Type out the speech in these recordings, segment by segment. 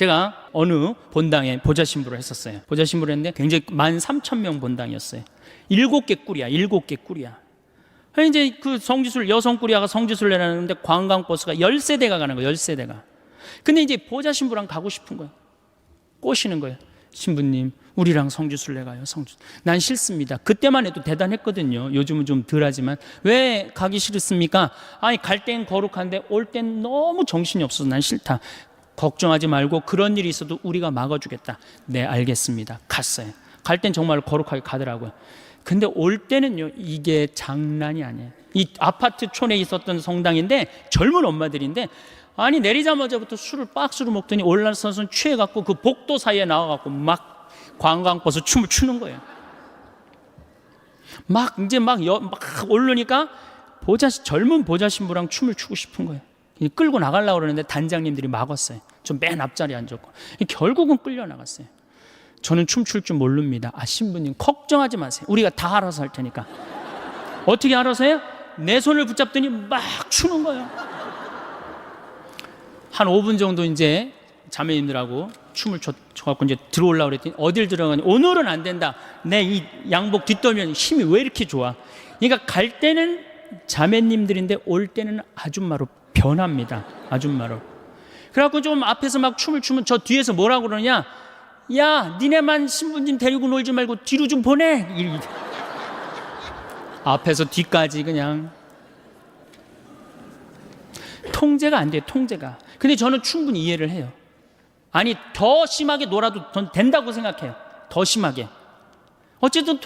제가 어느 본당에 보좌신부를 했었어요. 보좌신부를 했는데 굉장히 13,000명 본당이었어요. 7개 꿀이야. 7개 꿀이야. 이제 그 성지순례, 여성 꿀이야가 성지순례를 하는데 관광버스가 10세대가 가는 거예요. 10세대가. 근데 이제 보좌신부랑 가고 싶은 거예요. 꼬시는 거예요. 신부님, 우리랑 성지순례 가요. 난 싫습니다. 그때만 해도 대단했거든요. 요즘은 좀 덜하지만. 왜 가기 싫습니까? 아니, 갈 땐 거룩한데 올 땐 너무 정신이 없어서 난 싫다. 걱정하지 말고 그런 일이 있어도 우리가 막아주겠다. 네, 알겠습니다. 갔어요. 갈 땐 정말 거룩하게 가더라고요. 근데 올 때는요, 이게 장난이 아니에요. 이 아파트촌에 있었던 성당인데 젊은 엄마들인데, 아니 내리자마자부터 술을 박스로 먹더니 올라서서 취해갖고 그 복도 사이에 나와갖고 막 관광버스 춤을 추는 거예요. 막 오르니까 젊은 보좌신부랑 춤을 추고 싶은 거예요. 끌고 나가려고 그러는데 단장님들이 막았어요. 좀 맨 앞자리에 앉았고. 결국은 끌려 나갔어요. 저는 춤출 줄 모릅니다. 신부님 걱정하지 마세요. 우리가 다 알아서 할 테니까. 어떻게 알아서 해요? 내 손을 붙잡더니 막 추는 거예요. 한 5분 정도 이제 자매님들하고 춤을 춰갖고 이제 들어오려고 그랬더니 어딜 들어가니 오늘은 안 된다. 내 이 양복 뒷덜미는 힘이 왜 이렇게 좋아? 그러니까 갈 때는 자매님들인데 올 때는 아줌마로 변합니다. 아줌마로. 그래갖고 좀 앞에서 막 춤을 추면 저 뒤에서 뭐라고 그러냐? 야, 니네만 신부님 데리고 놀지 말고 뒤로 좀 보내. 앞에서 뒤까지 그냥 통제가 안 돼요. 통제가. 근데 저는 충분히 이해를 해요. 아니, 더 심하게 놀아도 전 된다고 생각해요. 더 심하게. 어쨌든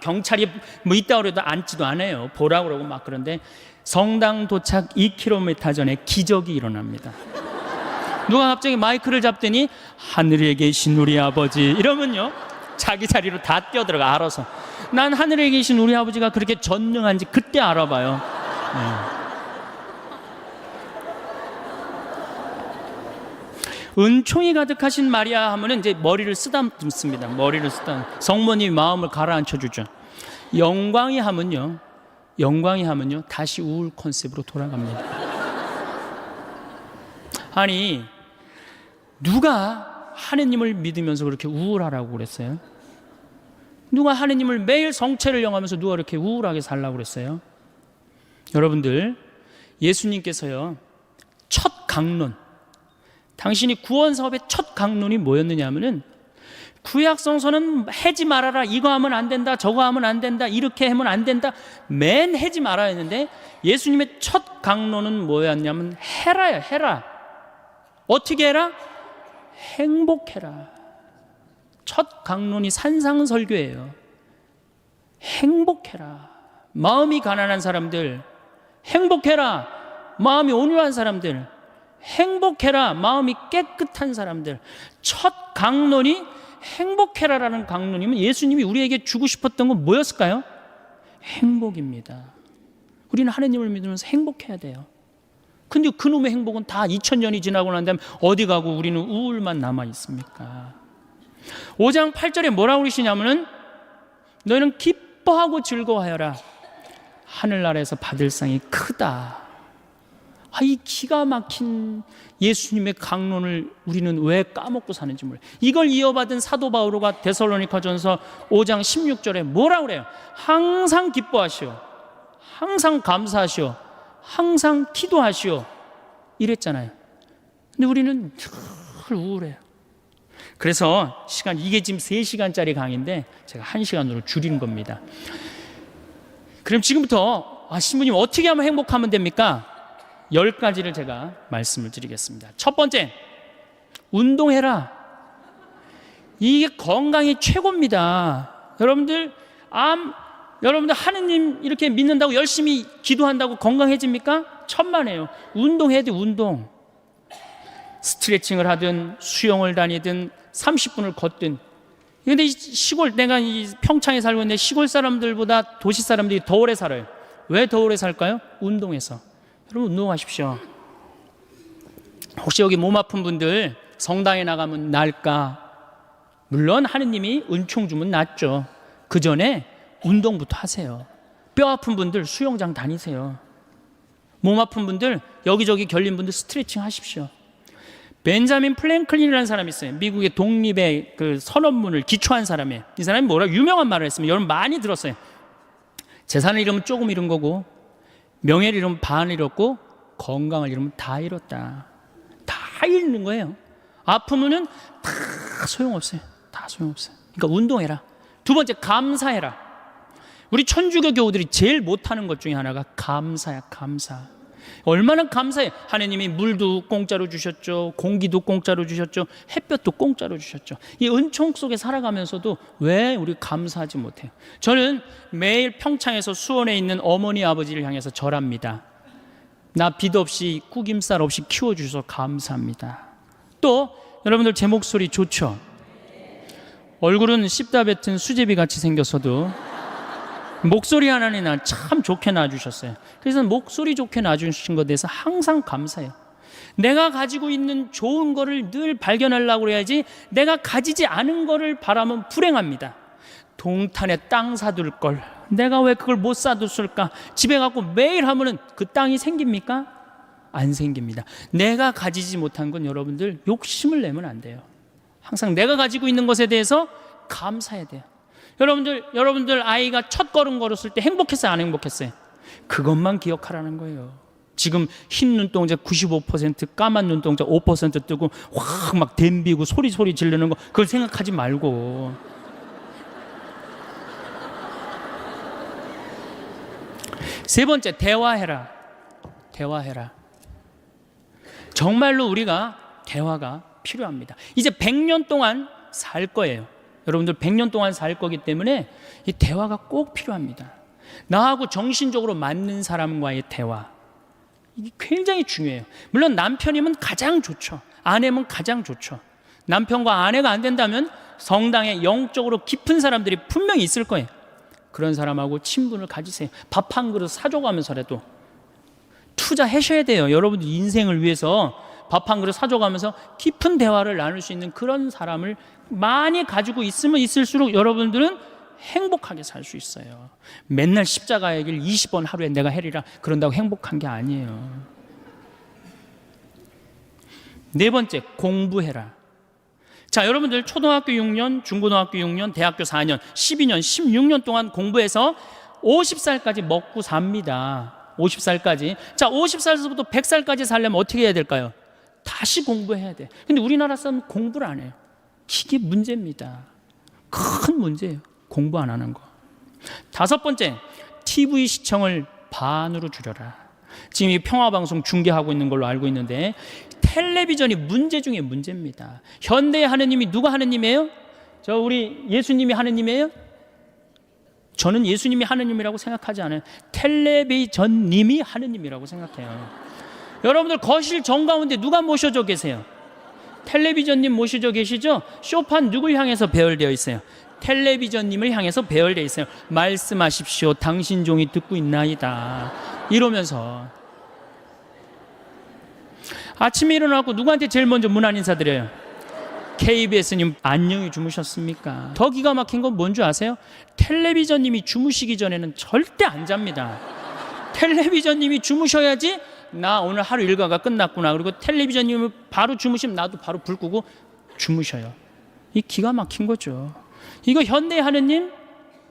경찰이 뭐 있다고 그래도 앉지도 않아요. 보라고 그러고 막. 그런데 성당 도착 2km 전에 기적이 일어납니다. 누가 갑자기 마이크를 잡더니 하늘에 계신 우리 아버지 이러면요, 자기 자리로 다 뛰어들어가. 알아서. 난 하늘에 계신 우리 아버지가 그렇게 전능한지 그때 알아봐요. 은총이 가득하신 마리아 하면은 이제 머리를 쓰다듬습니다. 머리를 성모님이 마음을 가라앉혀 주죠. 영광이 하면요 다시 우울 컨셉으로 돌아갑니다. 아니, 누가 하느님을 믿으면서 그렇게 우울하라고 그랬어요? 누가 하느님을 매일 성체를 영하면서 누가 그렇게 우울하게 살라고 그랬어요? 여러분들, 예수님께서요, 첫 강론, 당신이 구원 사업의 첫 강론이 뭐였느냐 하면은, 구약성서는 해지 말아라, 이거 하면 안 된다, 저거 하면 안 된다, 이렇게 하면 안 된다, 맨 해지 말아야 했는데, 예수님의 첫 강론은 뭐였냐면 해라요. 해라. 어떻게 해라? 행복해라. 첫 강론이 산상설교예요. 행복해라. 마음이 가난한 사람들 행복해라. 마음이 온유한 사람들 행복해라. 마음이 깨끗한 사람들. 첫 강론이 행복해라라는 강론이면 예수님이 우리에게 주고 싶었던 건 뭐였을까요? 행복입니다. 우리는 하나님을 믿으면서 행복해야 돼요. 근데 그놈의 행복은 다 2000년이 지나고 난 다음에 어디 가고 우리는 우울만 남아 있습니까? 5장 8절에 뭐라고 그러시냐면은, 너희는 기뻐하고 즐거워하여라. 하늘나라에서 받을 상이 크다. 이 기가 막힌 예수님의 강론을 우리는 왜 까먹고 사는지 몰라요. 이걸 이어받은 사도 바오로가 데살로니가전서 5장 16절에 뭐라고 그래요? 항상 기뻐하시오, 항상 감사하시오, 항상 기도하시오, 이랬잖아요. 근데 우리는 늘 우울해요. 그래서 이게 지금 3시간짜리 강의인데 제가 1시간으로 줄인 겁니다. 그럼 지금부터 신부님 어떻게 하면 행복하면 됩니까? 10가지를 제가 말씀을 드리겠습니다. 첫 번째, 운동해라. 이게 건강이 최고입니다. 여러분들 하느님 이렇게 믿는다고 열심히 기도한다고 건강해집니까? 천만에요. 운동해야 돼. 운동. 스트레칭을 하든 수영을 다니든 30분을 걷든. 근데 내가 평창에 살고 있는데 시골 사람들보다 도시 사람들이 더 오래 살아요. 왜 더 오래 살까요? 운동해서. 여러분, 운동하십시오. 혹시 여기 몸 아픈 분들 성당에 나가면 나을까? 물론 하느님이 은총 주면 낫죠. 그 전에 운동부터 하세요. 뼈 아픈 분들 수영장 다니세요. 몸 아픈 분들, 여기저기 결린 분들 스트레칭 하십시오. 벤자민 플랭클린이라는 사람이 있어요. 미국의 독립의 그 선언문을 기초한 사람이에요. 이 사람이 뭐라 유명한 말을 했으면 여러분 많이 들었어요. 재산을 잃으면 조금 잃은 거고, 명예를 잃으면 반 잃었고, 건강을 잃으면 다 잃었다. 다 잃는 거예요. 아프면은 다 소용없어요. 다 소용없어요. 그러니까 운동해라. 두 번째, 감사해라. 우리 천주교 교우들이 제일 못하는 것 중에 하나가 감사야. 감사. 얼마나 감사해. 하나님이 물도 공짜로 주셨죠, 공기도 공짜로 주셨죠, 햇볕도 공짜로 주셨죠. 이 은총 속에 살아가면서도 왜 우리 감사하지 못해요? 저는 매일 평창에서 수원에 있는 어머니 아버지를 향해서 절합니다. 나 빚 없이 구김살 없이 키워주셔서 감사합니다. 또 여러분들 제 목소리 좋죠? 얼굴은 씹다 뱉은 수제비 같이 생겼어도 목소리 하나는 참 좋게 낳아주셨어요. 그래서 목소리 좋게 낳아주신 것에 대해서 항상 감사해요. 내가 가지고 있는 좋은 거를 늘 발견하려고 해야지, 내가 가지지 않은 거를 바라면 불행합니다. 동탄에 땅 사둘 걸 내가 왜 그걸 못 사뒀을까? 집에 갖고 매일 하면은 그 땅이 생깁니까? 안 생깁니다. 내가 가지지 못한 건 여러분들 욕심을 내면 안 돼요. 항상 내가 가지고 있는 것에 대해서 감사해야 돼요. 여러분들 아이가 첫 걸음 걸었을 때 행복했어요, 안 행복했어요? 그것만 기억하라는 거예요. 지금 흰 눈동자 95%, 까만 눈동자 5% 뜨고 확 막 댐비고 소리 지르는 거, 그걸 생각하지 말고. 세 번째, 대화해라. 대화해라. 정말로 우리가 대화가 필요합니다. 이제 100년 동안 살 거예요. 여러분들 100년 동안 살 거기 때문에 이 대화가 꼭 필요합니다. 나하고 정신적으로 맞는 사람과의 대화, 이게 굉장히 중요해요. 물론 남편이면 가장 좋죠. 아내면 가장 좋죠. 남편과 아내가 안 된다면 성당에 영적으로 깊은 사람들이 분명히 있을 거예요. 그런 사람하고 친분을 가지세요. 밥 한 그릇 사줘가면서라도 투자하셔야 돼요. 여러분들 인생을 위해서 밥 한 그릇 사줘가면서 깊은 대화를 나눌 수 있는 그런 사람을 많이 가지고 있으면 있을수록 여러분들은 행복하게 살 수 있어요. 맨날 십자가의 길 20번 하루에 내가 해리라 그런다고 행복한 게 아니에요. 네 번째, 공부해라. 자, 여러분들 초등학교 6년, 중고등학교 6년, 대학교 4년, 12년, 16년 동안 공부해서 50살까지 먹고 삽니다. 50살까지. 자, 50살부터 100살까지 살려면 어떻게 해야 될까요? 다시 공부해야 돼. 근데 우리나라 사람은 공부를 안 해요. 이게 문제입니다. 큰 문제예요. 공부 안 하는 거. 다섯 번째, TV 시청을 반으로 줄여라. 지금 이 평화방송 중계하고 있는 걸로 알고 있는데 텔레비전이 문제 중에 문제입니다. 현대의 하느님이 누가 하느님이에요? 저 우리 예수님이 하느님이에요? 저는 예수님이 하느님이라고 생각하지 않아요. 텔레비전님이 하느님이라고 생각해요. 여러분들 거실 정가운데 누가 모셔져 계세요? 텔레비전님 모셔져 계시죠? 쇼판 누굴 향해서 배열되어 있어요? 텔레비전님을 향해서 배열되어 있어요. 말씀하십시오. 당신 종이 듣고 있나이다. 이러면서 아침에 일어나고 누구한테 제일 먼저 문안 인사드려요? KBS님 안녕히 주무셨습니까? 더 기가 막힌 건 뭔 줄 아세요? 텔레비전님이 주무시기 전에는 절대 안 잡니다. 텔레비전님이 주무셔야지 나 오늘 하루 일과가 끝났구나. 그리고 텔레비전님을 바로 주무시면 나도 바로 불 끄고 주무셔요. 이 기가 막힌 거죠. 이거 현대의 하느님?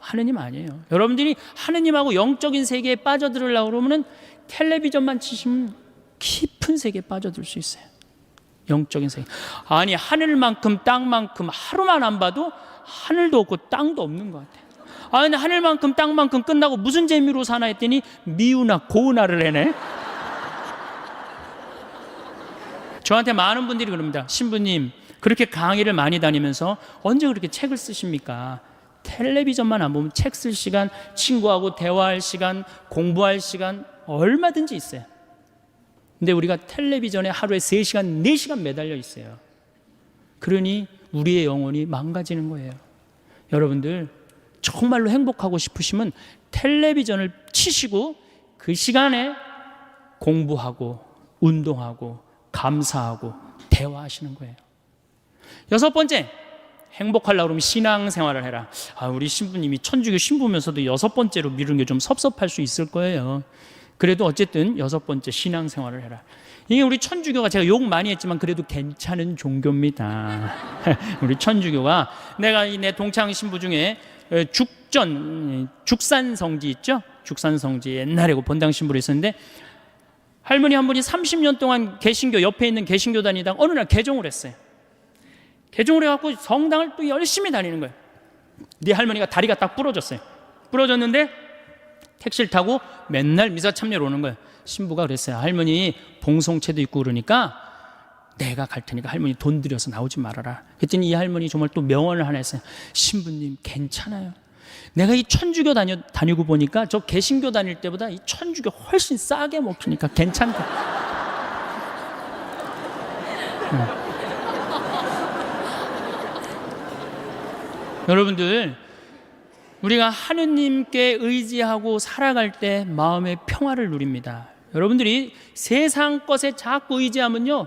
하느님 아니에요. 여러분들이 하느님하고 영적인 세계에 빠져들으려고 그러면 텔레비전만 치시면 깊은 세계에 빠져들 수 있어요. 영적인 세계. 아니, 하늘만큼 땅만큼 하루만 안 봐도 하늘도 없고 땅도 없는 것 같아요. 아니, 하늘만큼 땅만큼 끝나고 무슨 재미로 사나 했더니 미우나 고우나를 해네. 저한테 많은 분들이 그럽니다. 신부님, 그렇게 강의를 많이 다니면서 언제 그렇게 책을 쓰십니까? 텔레비전만 안 보면 책 쓸 시간, 친구하고 대화할 시간, 공부할 시간 얼마든지 있어요. 근데 우리가 텔레비전에 하루에 3시간, 4시간 매달려 있어요. 그러니 우리의 영혼이 망가지는 거예요. 여러분들 정말로 행복하고 싶으시면 텔레비전을 치시고 그 시간에 공부하고 운동하고 감사하고 대화하시는 거예요. 여섯 번째, 행복하려고 그러면 신앙생활을 해라. 우리 신부님이 천주교 신부면서도 여섯 번째로 미루는 게 좀 섭섭할 수 있을 거예요. 그래도 어쨌든 여섯 번째, 신앙생활을 해라. 이게 우리 천주교가, 제가 욕 많이 했지만 그래도 괜찮은 종교입니다. 우리 천주교가, 내가 내 동창 신부 중에 죽산성지 있죠? 죽산성지 옛날에 그 본당 신부로 있었는데, 할머니 한 분이 30년 동안 개신교, 옆에 있는 개신교 다니다가 어느 날 개종을 했어요. 개종을 해갖고 성당을 또 열심히 다니는 거예요. 네 할머니가 다리가 딱 부러졌어요. 부러졌는데 택시를 타고 맨날 미사 참여로 오는 거예요. 신부가 그랬어요. 할머니 봉송체도 있고 그러니까 내가 갈 테니까 할머니 돈 들여서 나오지 말아라. 그랬더니 이 할머니 정말 또 명언을 하나 했어요. 신부님 괜찮아요. 내가 이 천주교 다니고 보니까 저 개신교 다닐 때보다 이 천주교 훨씬 싸게 먹히니까 괜찮다. 여러분들, 우리가 하느님께 의지하고 살아갈 때 마음의 평화를 누립니다. 여러분들이 세상 것에 자꾸 의지하면요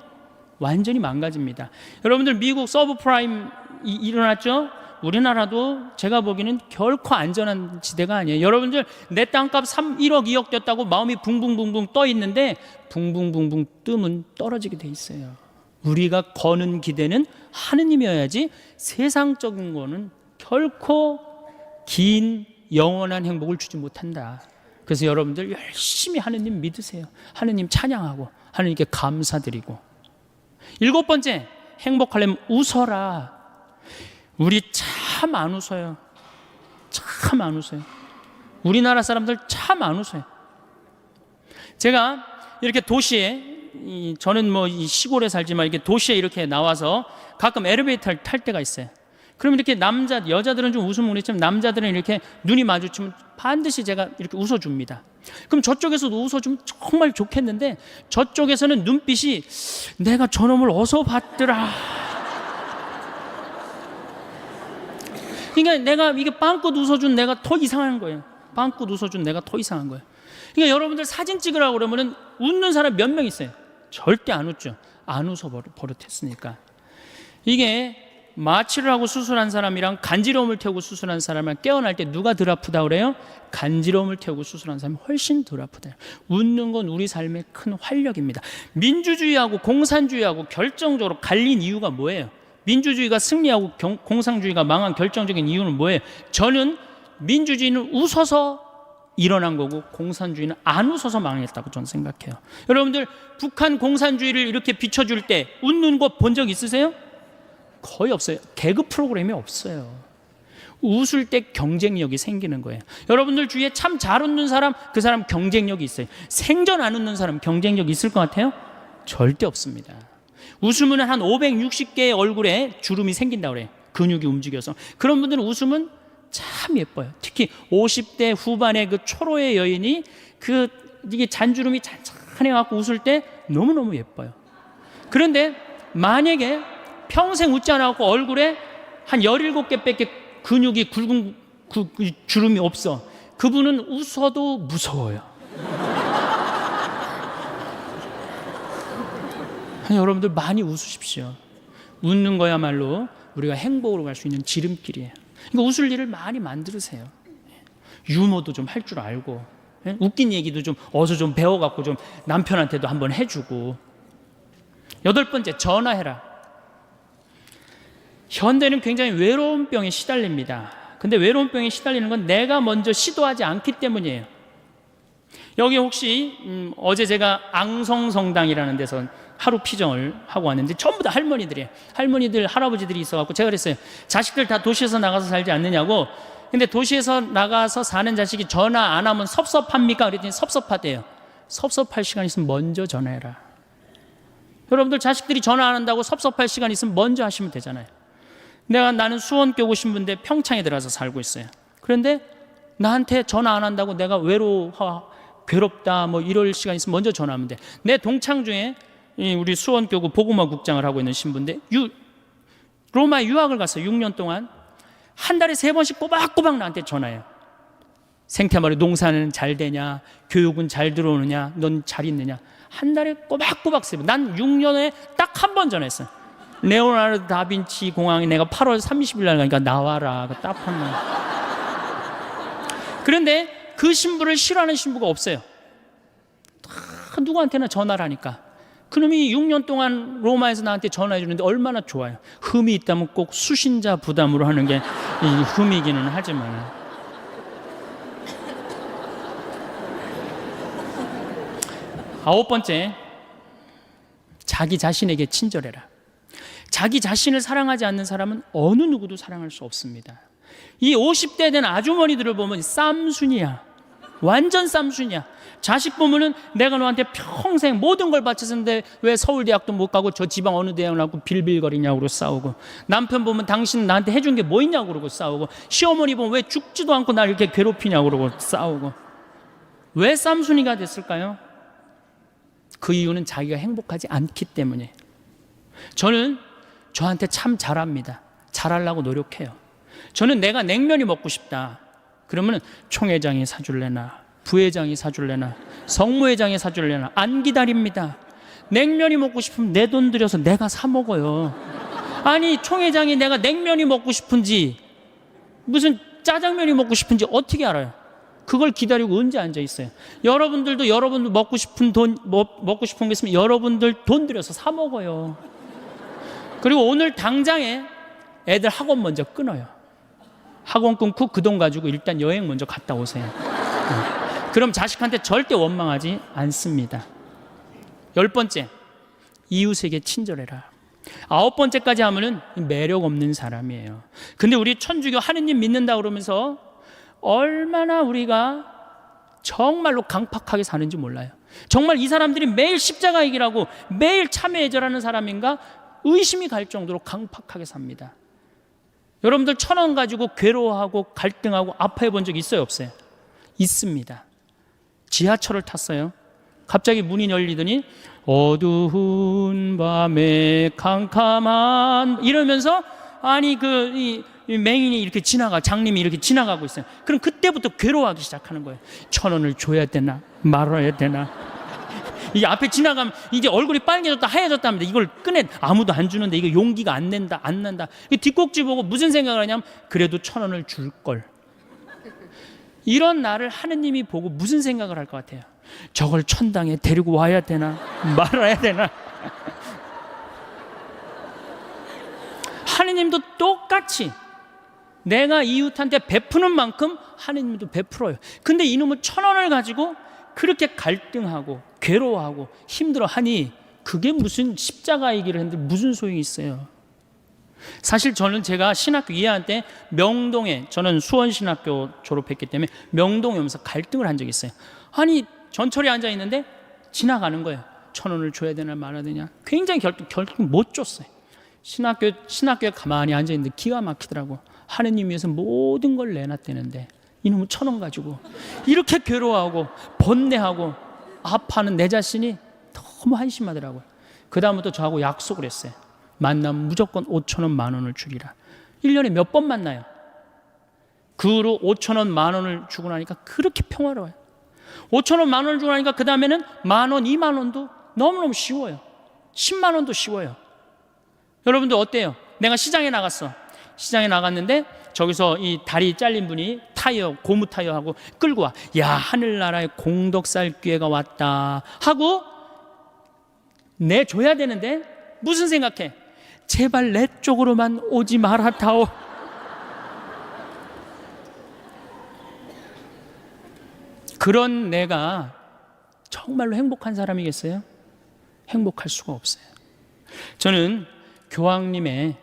완전히 망가집니다. 여러분들, 미국 서브프라임 일어났죠? 우리나라도 제가 보기에는 결코 안전한 지대가 아니에요. 여러분들, 내 땅값 1억 2억 됐다고 마음이 붕붕붕붕 떠 있는데 붕붕붕붕 뜨면 떨어지게 돼 있어요. 우리가 거는 기대는 하느님이어야지 세상적인 거는 결코 긴 영원한 행복을 주지 못한다. 그래서 여러분들 열심히 하느님 믿으세요. 하느님 찬양하고 하느님께 감사드리고. 7번째, 행복하려면 웃어라. 우리 참 안 웃어요. 참 안 웃어요. 우리나라 사람들 참 안 웃어요. 제가 이렇게 도시에, 저는 뭐 이 시골에 살지만 이렇게 도시에 이렇게 나와서 가끔 엘리베이터를 탈 때가 있어요. 그러면 이렇게 여자들은 좀 웃으면 그렇지만 남자들은 이렇게 눈이 마주치면 반드시 제가 이렇게 웃어줍니다. 그럼 저쪽에서도 웃어주면 정말 좋겠는데 저쪽에서는 눈빛이 내가 저놈을 어디서 봤더라. 그러니까 내가 이게 빵긋 웃어준 내가 더 이상한 거예요. 빵긋 웃어준 내가 더 이상한 거예요. 그러니까 여러분들 사진 찍으라고 그러면은 웃는 사람 몇 명 있어요? 절대 안 웃죠. 안 웃어 버릇했으니까. 이게 마취를 하고 수술한 사람이랑 간지러움을 태우고 수술한 사람을 깨어날 때 누가 덜 아프다 그래요? 간지러움을 태우고 수술한 사람이 훨씬 덜 아프다. 웃는 건 우리 삶의 큰 활력입니다. 민주주의하고 공산주의하고 결정적으로 갈린 이유가 뭐예요? 민주주의가 승리하고 공산주의가 망한 결정적인 이유는 뭐예요? 저는 민주주의는 웃어서 일어난 거고 공산주의는 안 웃어서 망했다고 저는 생각해요. 여러분들, 북한 공산주의를 이렇게 비춰줄 때 웃는 거 본 적 있으세요? 거의 없어요. 개그 프로그램이 없어요. 웃을 때 경쟁력이 생기는 거예요. 여러분들 주위에 참 잘 웃는 사람, 그 사람 경쟁력이 있어요. 생전 안 웃는 사람 경쟁력 있을 것 같아요? 절대 없습니다. 웃으면 한 560개의 얼굴에 주름이 생긴다고 그래요. 근육이 움직여서. 그런 분들은 웃으면 참 예뻐요. 특히 50대 후반의 그 초로의 여인이 이게 잔주름이 잔잔해 갖고 웃을 때 너무너무 예뻐요. 그런데 만약에 평생 웃지 않아갖고 얼굴에 한 17개밖에 근육이 굵은 주름이 없어. 그분은 웃어도 무서워요. 여러분들 많이 웃으십시오. 웃는 거야말로 우리가 행복으로 갈 수 있는 지름길이에요. 그러니까 웃을 일을 많이 만들으세요. 유머도 좀 할 줄 알고, 웃긴 얘기도 좀 어서 좀 배워갖고 좀 남편한테도 한번 해주고. 8번째, 전화해라. 현대는 굉장히 외로운 병에 시달립니다. 근데 외로운 병에 시달리는 건 내가 먼저 시도하지 않기 때문이에요. 여기 혹시 어제 제가 앙성성당이라는 데서 하루 피정을 하고 왔는데 전부 다 할머니들이에요. 할머니들, 할아버지들이 있어갖고 제가 그랬어요. 자식들 다 도시에서 나가서 살지 않느냐고. 근데 도시에서 나가서 사는 자식이 전화 안 하면 섭섭합니까? 그랬더니 섭섭하대요. 섭섭할 시간 있으면 먼저 전화해라. 여러분들, 자식들이 전화 안 한다고 섭섭할 시간 있으면 먼저 하시면 되잖아요. 나는 수원교구 신부인데 평창에 들어가서 살고 있어요. 그런데 나한테 전화 안 한다고 내가 괴롭다 뭐 이럴 시간 있으면 먼저 전화하면 돼. 내 동창 중에 우리 수원교구 복음화 국장을 하고 있는 신부인데 로마에 유학을 갔어요. 6년 동안 한 달에 3번씩 꼬박꼬박 나한테 전화해요. 생태마을에 농사는 잘 되냐, 교육은 잘 들어오느냐, 넌 잘 있느냐. 한 달에 꼬박꼬박 3번. 난 6년에 딱 한 번 전화했어요. 레오나르도 다빈치 공항에 내가 8월 30일 날 가니까 나와라. 딱 한 번. 그런데 그 신부를 싫어하는 신부가 없어요. 다 누구한테나 전화를 하니까. 그놈이 6년 동안 로마에서 나한테 전화해 주는데 얼마나 좋아요. 흠이 있다면 꼭 수신자 부담으로 하는 게 이 흠이기는 하지만. 아홉 번째, 자기 자신에게 친절해라. 자기 자신을 사랑하지 않는 사람은 어느 누구도 사랑할 수 없습니다. 이 50대 된 아주머니들을 보면 쌈순이야. 완전 쌈순이야. 자식 보면은 내가 너한테 평생 모든 걸 바쳤는데 왜 서울대학도 못 가고 저 지방 어느 대학을 나고 빌빌거리냐고 그러고 싸우고, 남편 보면 당신 나한테 해준 게 뭐 있냐고 그러고 싸우고, 시어머니 보면 왜 죽지도 않고 날 이렇게 괴롭히냐고 그러고 싸우고. 왜 쌈순이가 됐을까요? 그 이유는 자기가 행복하지 않기 때문에. 저는 저한테 참 잘합니다. 잘하려고 노력해요. 저는 내가 냉면이 먹고 싶다 그러면 총회장이 사줄래나 부회장이 사줄래나 성무회장이 사줄래나 안 기다립니다. 냉면이 먹고 싶으면 내 돈 들여서 내가 사 먹어요. 아니, 총회장이 내가 냉면이 먹고 싶은지 무슨 짜장면이 먹고 싶은지 어떻게 알아요? 그걸 기다리고 언제 앉아 있어요? 여러분들도 여러분들 먹고 싶은 게 있으면 여러분들 돈 들여서 사 먹어요. 그리고 오늘 당장에 애들 학원 먼저 끊어요. 학원 끊고 그 돈 가지고 일단 여행 먼저 갔다 오세요. 그럼 자식한테 절대 원망하지 않습니다. 10번째, 이웃에게 친절해라. 9번째까지 하면은 매력 없는 사람이에요. 근데 우리 천주교 하느님 믿는다 그러면서 얼마나 우리가 정말로 강팍하게 사는지 몰라요. 정말 이 사람들이 매일 십자가 얘기라고 매일 참회 예절하는 사람인가 의심이 갈 정도로 강팍하게 삽니다. 여러분들 1,000원 가지고 괴로워하고 갈등하고 아파해 본 적 있어요, 없어요? 있습니다. 지하철을 탔어요. 갑자기 문이 열리더니 어두운 밤에 캄캄한 이러면서 아니 이 맹인이 이렇게 장님이 이렇게 지나가고 있어요. 그럼 그때부터 괴로워하기 시작하는 거예요. 1,000원을 줘야 되나 말아야 되나. 이 앞에 지나가면 이제 얼굴이 빨개졌다 하얘졌다 합니다. 이걸 꺼내 아무도 안 주는데 이거 용기가 안 난다. 뒷꼭지 보고 무슨 생각을 하냐면 그래도 1,000원을 줄 걸. 이런 나를 하느님이 보고 무슨 생각을 할 것 같아요? 저걸 천당에 데리고 와야 되나 말아야 되나. 하느님도 똑같이 내가 이웃한테 베푸는 만큼 하느님도 베풀어요. 근데 이놈은 1,000원을 가지고 그렇게 갈등하고 괴로워하고 힘들어하니 그게 무슨 십자가의 길을 했는데 무슨 소용이 있어요? 사실 저는 제가 신학교 2학년 때 명동에, 저는 수원신학교 졸업했기 때문에 명동에 오면서 갈등을 한 적이 있어요. 아니 전철에 앉아 있는데 지나가는 거예요. 1,000원을 줘야 되나 말아야 되냐. 굉장히 결국 못 줬어요. 신학교에 가만히 앉아 있는데 기가 막히더라고. 하느님 위해서 모든 걸 내놨대는데 이놈은 1,000원 가지고 이렇게 괴로워하고 번뇌하고 아파하는 내 자신이 너무 한심하더라고요. 그 다음부터 저하고 약속을 했어요. 만나면 무조건 5,000원, 10,000원을 주리라. 1년에 몇 번 만나요? 그 후로 5,000원, 10,000원을 주고 나니까 그렇게 평화로워요. 5,000원, 10,000원을 주고 나니까 그 다음에는 10,000원, 20,000원도 너무너무 쉬워요. 100,000원도 쉬워요. 여러분들 어때요? 내가 시장에 나갔어. 시장에 나갔는데 저기서 이 다리 잘린 분이 고무 타이어하고 끌고 와. 야, 하늘나라에 공덕살 기회가 왔다 하고 내줘야 되는데 무슨 생각해? 제발 내 쪽으로만 오지 말아다오. 그런 내가 정말로 행복한 사람이겠어요? 행복할 수가 없어요. 저는 교황님의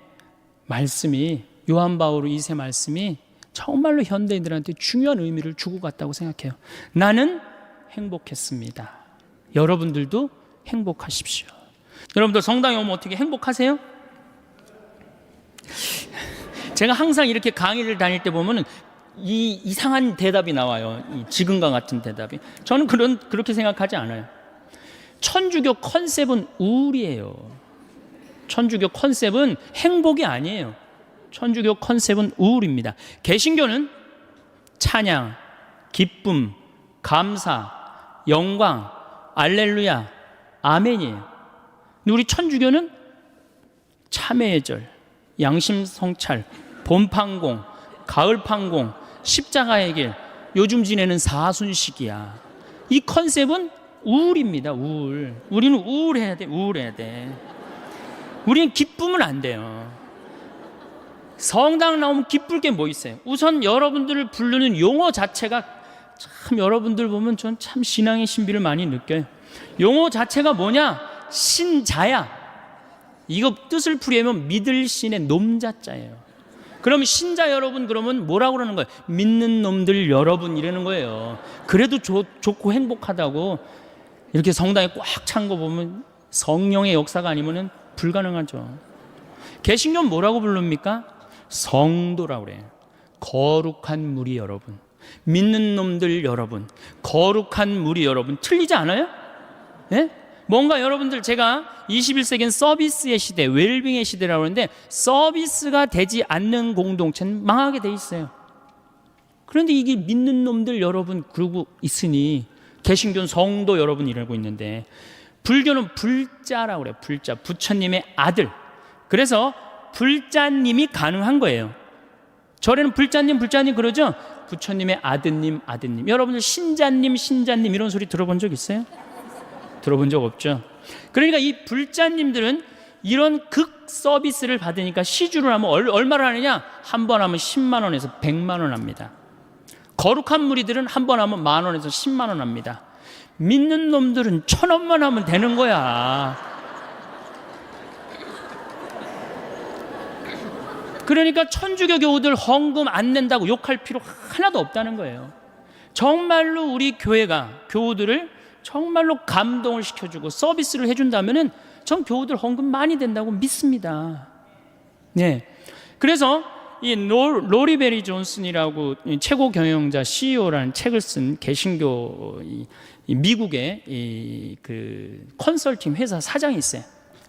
말씀이, 요한 바오로 2세 말씀이 정말로 현대인들한테 중요한 의미를 주고 갔다고 생각해요. 나는 행복했습니다. 여러분들도 행복하십시오. 여러분들 성당에 오면 어떻게 행복하세요? 제가 항상 이렇게 강의를 다닐 때 보면 이 이상한 대답이 나와요. 이 지금과 같은 대답이. 저는 그렇게 생각하지 않아요. 천주교 컨셉은 우울이에요. 천주교 컨셉은 행복이 아니에요. 천주교 컨셉은 우울입니다. 개신교는 찬양, 기쁨, 감사, 영광, 알렐루야, 아멘이에요. 근데 우리 천주교는 참회예절, 양심성찰, 봄판공, 가을판공, 십자가의 길, 요즘 지내는 사순식이야. 이 컨셉은 우울입니다. 우울. 우리는 우울해야 돼. 우울해야 돼. 우리는 기쁘면 안 돼요. 성당 나오면 기쁠 게 뭐 있어요? 우선 여러분들을 부르는 용어 자체가 참, 여러분들 보면 전 참 신앙의 신비를 많이 느껴요. 용어 자체가 뭐냐? 신자야. 이거 뜻을 풀이하면 믿을 신의 놈자자예요. 그럼 신자 여러분, 그러면 뭐라고 그러는 거예요? 믿는 놈들 여러분 이러는 거예요. 그래도 좋고 행복하다고 이렇게 성당에 꽉 찬 거 보면 성령의 역사가 아니면 불가능하죠. 개신교는 뭐라고 부릅니까? 성도라고 그래요. 거룩한 무리 여러분, 믿는 놈들 여러분, 거룩한 무리 여러분. 틀리지 않아요? 예? 뭔가 여러분들, 제가 21세기는 서비스의 시대, 웰빙의 시대라고 하는데 서비스가 되지 않는 공동체는 망하게 돼 있어요. 그런데 이게 믿는 놈들 여러분 그러고 있으니 개신교는 성도 여러분 이러고 있는데, 불교는 불자라고 그래요. 불자, 부처님의 아들. 그래서 불자님이 가능한 거예요. 절에는 불자님 그러죠? 부처님의 아드님. 여러분들 신자님 이런 소리 들어본 적 있어요? 들어본 적 없죠? 그러니까 이 불자님들은 이런 극 서비스를 받으니까 시주를 하면 얼마를 하느냐? 한 번 하면 10만 원에서 100만 원 합니다. 거룩한 무리들은 한 번 하면 1만 원에서 10만 원 합니다. 믿는 놈들은 1,000원만 하면 되는 거야. 그러니까 천주교 교우들 헌금 안 낸다고 욕할 필요 하나도 없다는 거예요. 정말로 우리 교회가 교우들을 정말로 감동을 시켜주고 서비스를 해준다면은 전 교우들 헌금 많이 된다고 믿습니다. 네. 그래서 이 로리 베리 존슨이라고 최고 경영자 CEO라는 책을 쓴 개신교 이 미국의 그 컨설팅 회사 사장이 있어요.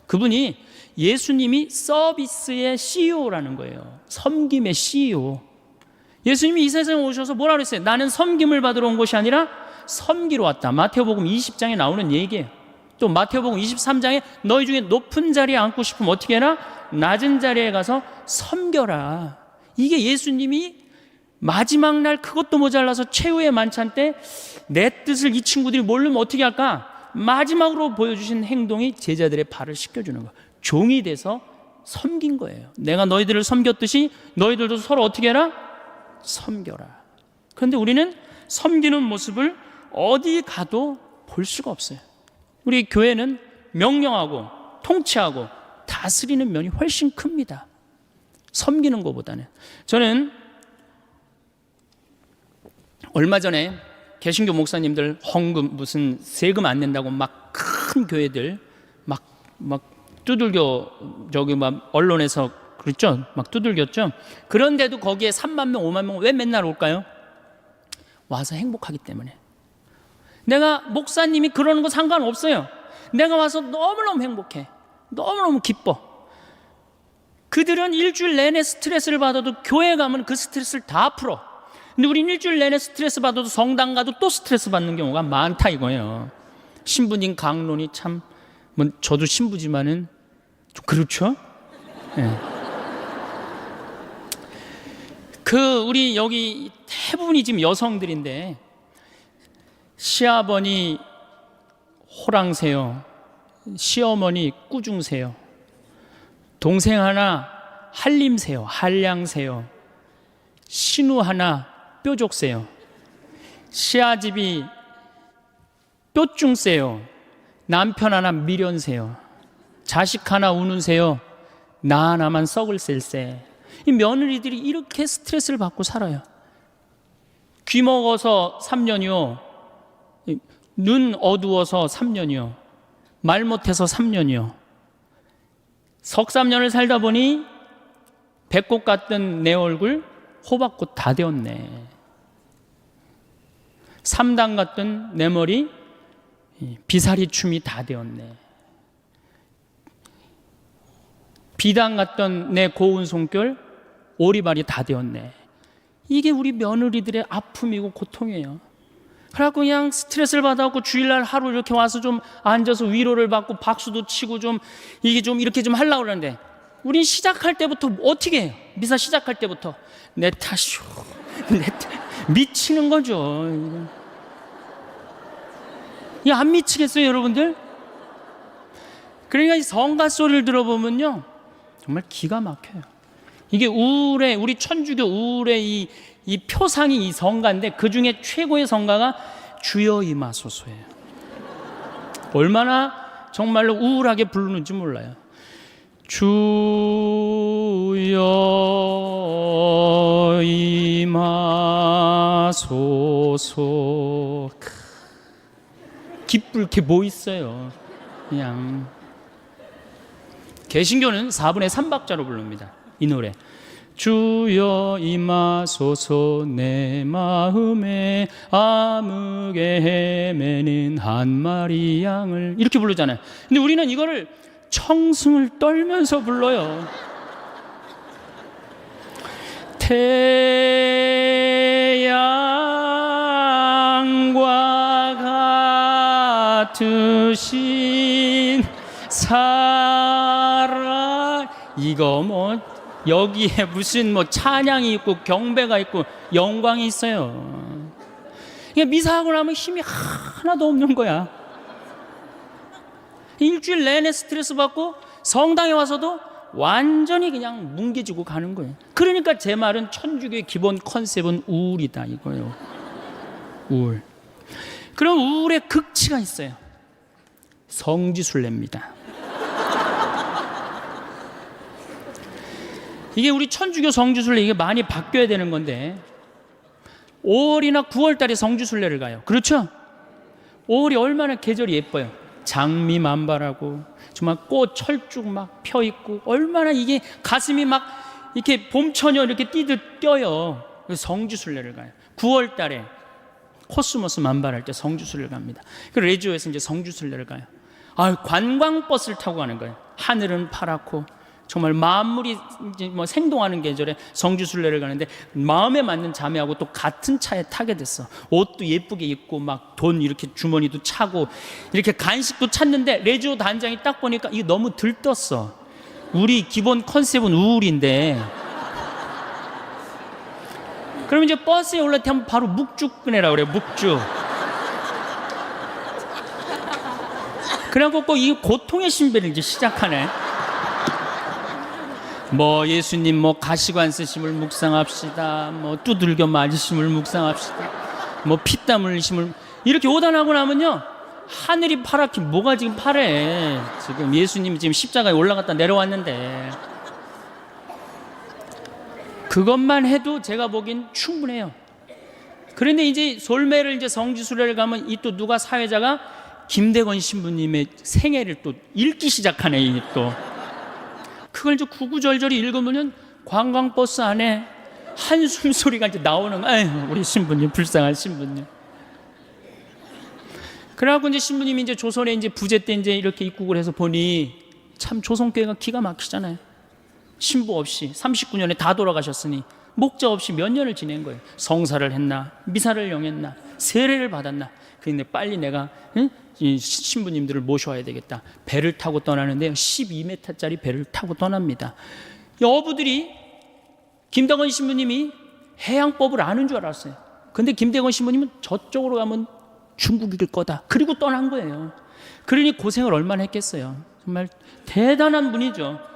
그분이 예수님이 서비스의 CEO라는 거예요. 섬김의 CEO. 예수님이 이 세상에 오셔서 뭐라 그랬어요? 나는 섬김을 받으러 온 것이 아니라 섬기러 왔다. 마태복음 20장에 나오는 얘기예요. 또 마태복음 23장에 너희 중에 높은 자리에 앉고 싶으면 어떻게 해라? 낮은 자리에 가서 섬겨라. 이게 예수님이 마지막 날 그것도 모자라서 최후의 만찬 때 내 뜻을 이 친구들이 모르면 어떻게 할까? 마지막으로 보여주신 행동이 제자들의 발을 씻겨주는 거예요. 종이 돼서 섬긴 거예요. 내가 너희들을 섬겼듯이 너희들도 서로 어떻게 해라? 섬겨라. 그런데 우리는 섬기는 모습을 어디 가도 볼 수가 없어요. 우리 교회는 명령하고 통치하고 다스리는 면이 훨씬 큽니다. 섬기는 것보다는. 저는 얼마 전에 개신교 목사님들 헌금 무슨 세금 안 낸다고 막 큰 교회들 막 두들겨, 저기 막 언론에서 그랬죠? 막 두들겼죠? 그런데도 거기에 3만 명, 5만 명 왜 맨날 올까요? 와서 행복하기 때문에. 내가 목사님이 그러는 거 상관없어요. 내가 와서 너무너무 행복해. 너무너무 기뻐. 그들은 일주일 내내 스트레스를 받아도 교회 가면 그 스트레스를 다 풀어. 근데 우린 일주일 내내 스트레스 받아도 성당 가도 또 스트레스 받는 경우가 많다 이거예요. 신부님 강론이 참, 뭐 저도 신부지만은 좀 그렇죠? 네. 우리 여기 대부분이 지금 여성들인데, 시아버니 호랑새요, 시어머니 꾸중새요, 동생 하나 한림새요, 한량새요, 신우 하나 뾰족새요, 시아집이 뾰중새요, 남편 하나 미련새요, 자식 하나 우는새요, 나 하나만 썩을 셀새. 이 며느리들이 이렇게 스트레스를 받고 살아요. 귀 먹어서 3년이요, 눈 어두워서 3년이요, 말 못해서 3년이요, 석 3년을 살다 보니 배꼽 같던 내 얼굴 호박꽃 다 되었네. 3단 같던 내 머리 비사리 춤이 다 되었네. 비단 같던 내 고운 손결 오리발이 다 되었네. 이게 우리 며느리들의 아픔이고 고통이에요. 그래갖고 그냥 스트레스를 받아갖고 주일날 하루 이렇게 와서 좀 앉아서 위로를 받고 박수도 치고 좀 이게 좀 이렇게 좀 하려고 그러는데, 우린 시작할 때부터 어떻게 해요? 미사 시작할 때부터 내 탓이요, 내 탓, 미치는 거죠. 이게 안 미치겠어요, 여러분들? 그러니까 이 성가 소리를 들어보면요, 정말 기가 막혀요. 이게 우울의, 우리 천주교 우울의 이 표상이 이 성가인데, 그 중에 최고의 성가가 주여 임하소서예요. 얼마나 정말로 우울하게 부르는지 몰라요. 주여 임하소서. 기쁠 게 뭐 있어요. 그냥. 개신교는 4분의 3박자로 부릅니다, 이 노래. 주여 임하소서 내 마음에 암흑에 헤매는 한 마리 양을, 이렇게 부르잖아요. 근데 우리는 이거를 청승을 떨면서 불러요. 태양과 같으신 사랑, 이거 뭐 여기에 무슨 뭐 찬양이 있고 경배가 있고 영광이 있어요. 그러니까 미사하고 나면 힘이 하나도 없는 거야. 일주일 내내 스트레스 받고 성당에 와서도 완전히 그냥 뭉개지고 가는 거예요. 그러니까 제 말은 천주교의 기본 컨셉은 우울이다 이거예요. 우울. 그럼 우울의 극치가 있어요. 성지순례입니다. 이게 우리 천주교 성지순례, 이게 많이 바뀌어야 되는 건데 5월이나 9월 달에 성지순례를 가요. 그렇죠? 5월이 얼마나 계절이 예뻐요. 장미 만발하고 정말 꽃 철쭉 막 펴 있고 얼마나 이게 가슴이 막 이렇게 봄처녀 이렇게 뛰듯 뛰어요. 그래서 성지순례를 가요. 9월 달에 코스모스 만발할 때 성지순례를 갑니다. 그리고 레지오에서 이제 성지순례를 가요. 관광버스를 타고 가는 거예요. 하늘은 파랗고 정말 만물이 이제 뭐 생동하는 계절에 성지순례를 가는데 마음에 맞는 자매하고 또 같은 차에 타게 됐어. 옷도 예쁘게 입고 막 돈 이렇게 주머니도 차고 이렇게 간식도 찾는데 레지오 단장이 딱 보니까 이게 너무 들떴어. 우리 기본 컨셉은 우울인데. 그럼 이제 버스에 올라올 때 하면 바로 묵죽 꺼내라 그래요. 묵죽. 그래갖고 이 고통의 신배를 이제 시작하네. 뭐 예수님 뭐 가시관 쓰심을 묵상합시다. 뭐 두들겨 맞으심을 묵상합시다. 뭐 피땀 흘리심을, 이렇게 오단하고 나면요 하늘이 파랗게, 뭐가 지금 파래. 지금 예수님이 지금 십자가에 올라갔다 내려왔는데 그것만 해도 제가 보기엔 충분해요. 그런데 이제 솔매를 이제 성지순례를 가면 이 또 누가 사회자가 김대건 신부님의 생애를 또 읽기 시작하네. 이 또 그걸 이제 구구절절히 읽으면 관광버스 안에 한숨 소리가 이제 나오는 거예요. 아유, 우리 신부님, 불쌍한 신부님. 그래갖고 이제 신부님이 이제 조선에 이제 부재 때 이제 이렇게 입국을 해서 보니 참 조선교회가 기가 막히잖아요. 신부 없이 39년에 다 돌아가셨으니 목자 없이 몇 년을 지낸 거예요. 성사를 했나, 미사를 영했나, 세례를 받았나. 그런데 빨리 내가 이 신부님들을 모셔와야 되겠다. 배를 타고 떠나는데 12m짜리 배를 타고 떠납니다. 어부들이 김대건 신부님이 해양법을 아는 줄 알았어요. 근데 김대건 신부님은 저쪽으로 가면 중국일 거다. 그리고 떠난 거예요. 그러니 고생을 얼마나 했겠어요. 정말 대단한 분이죠.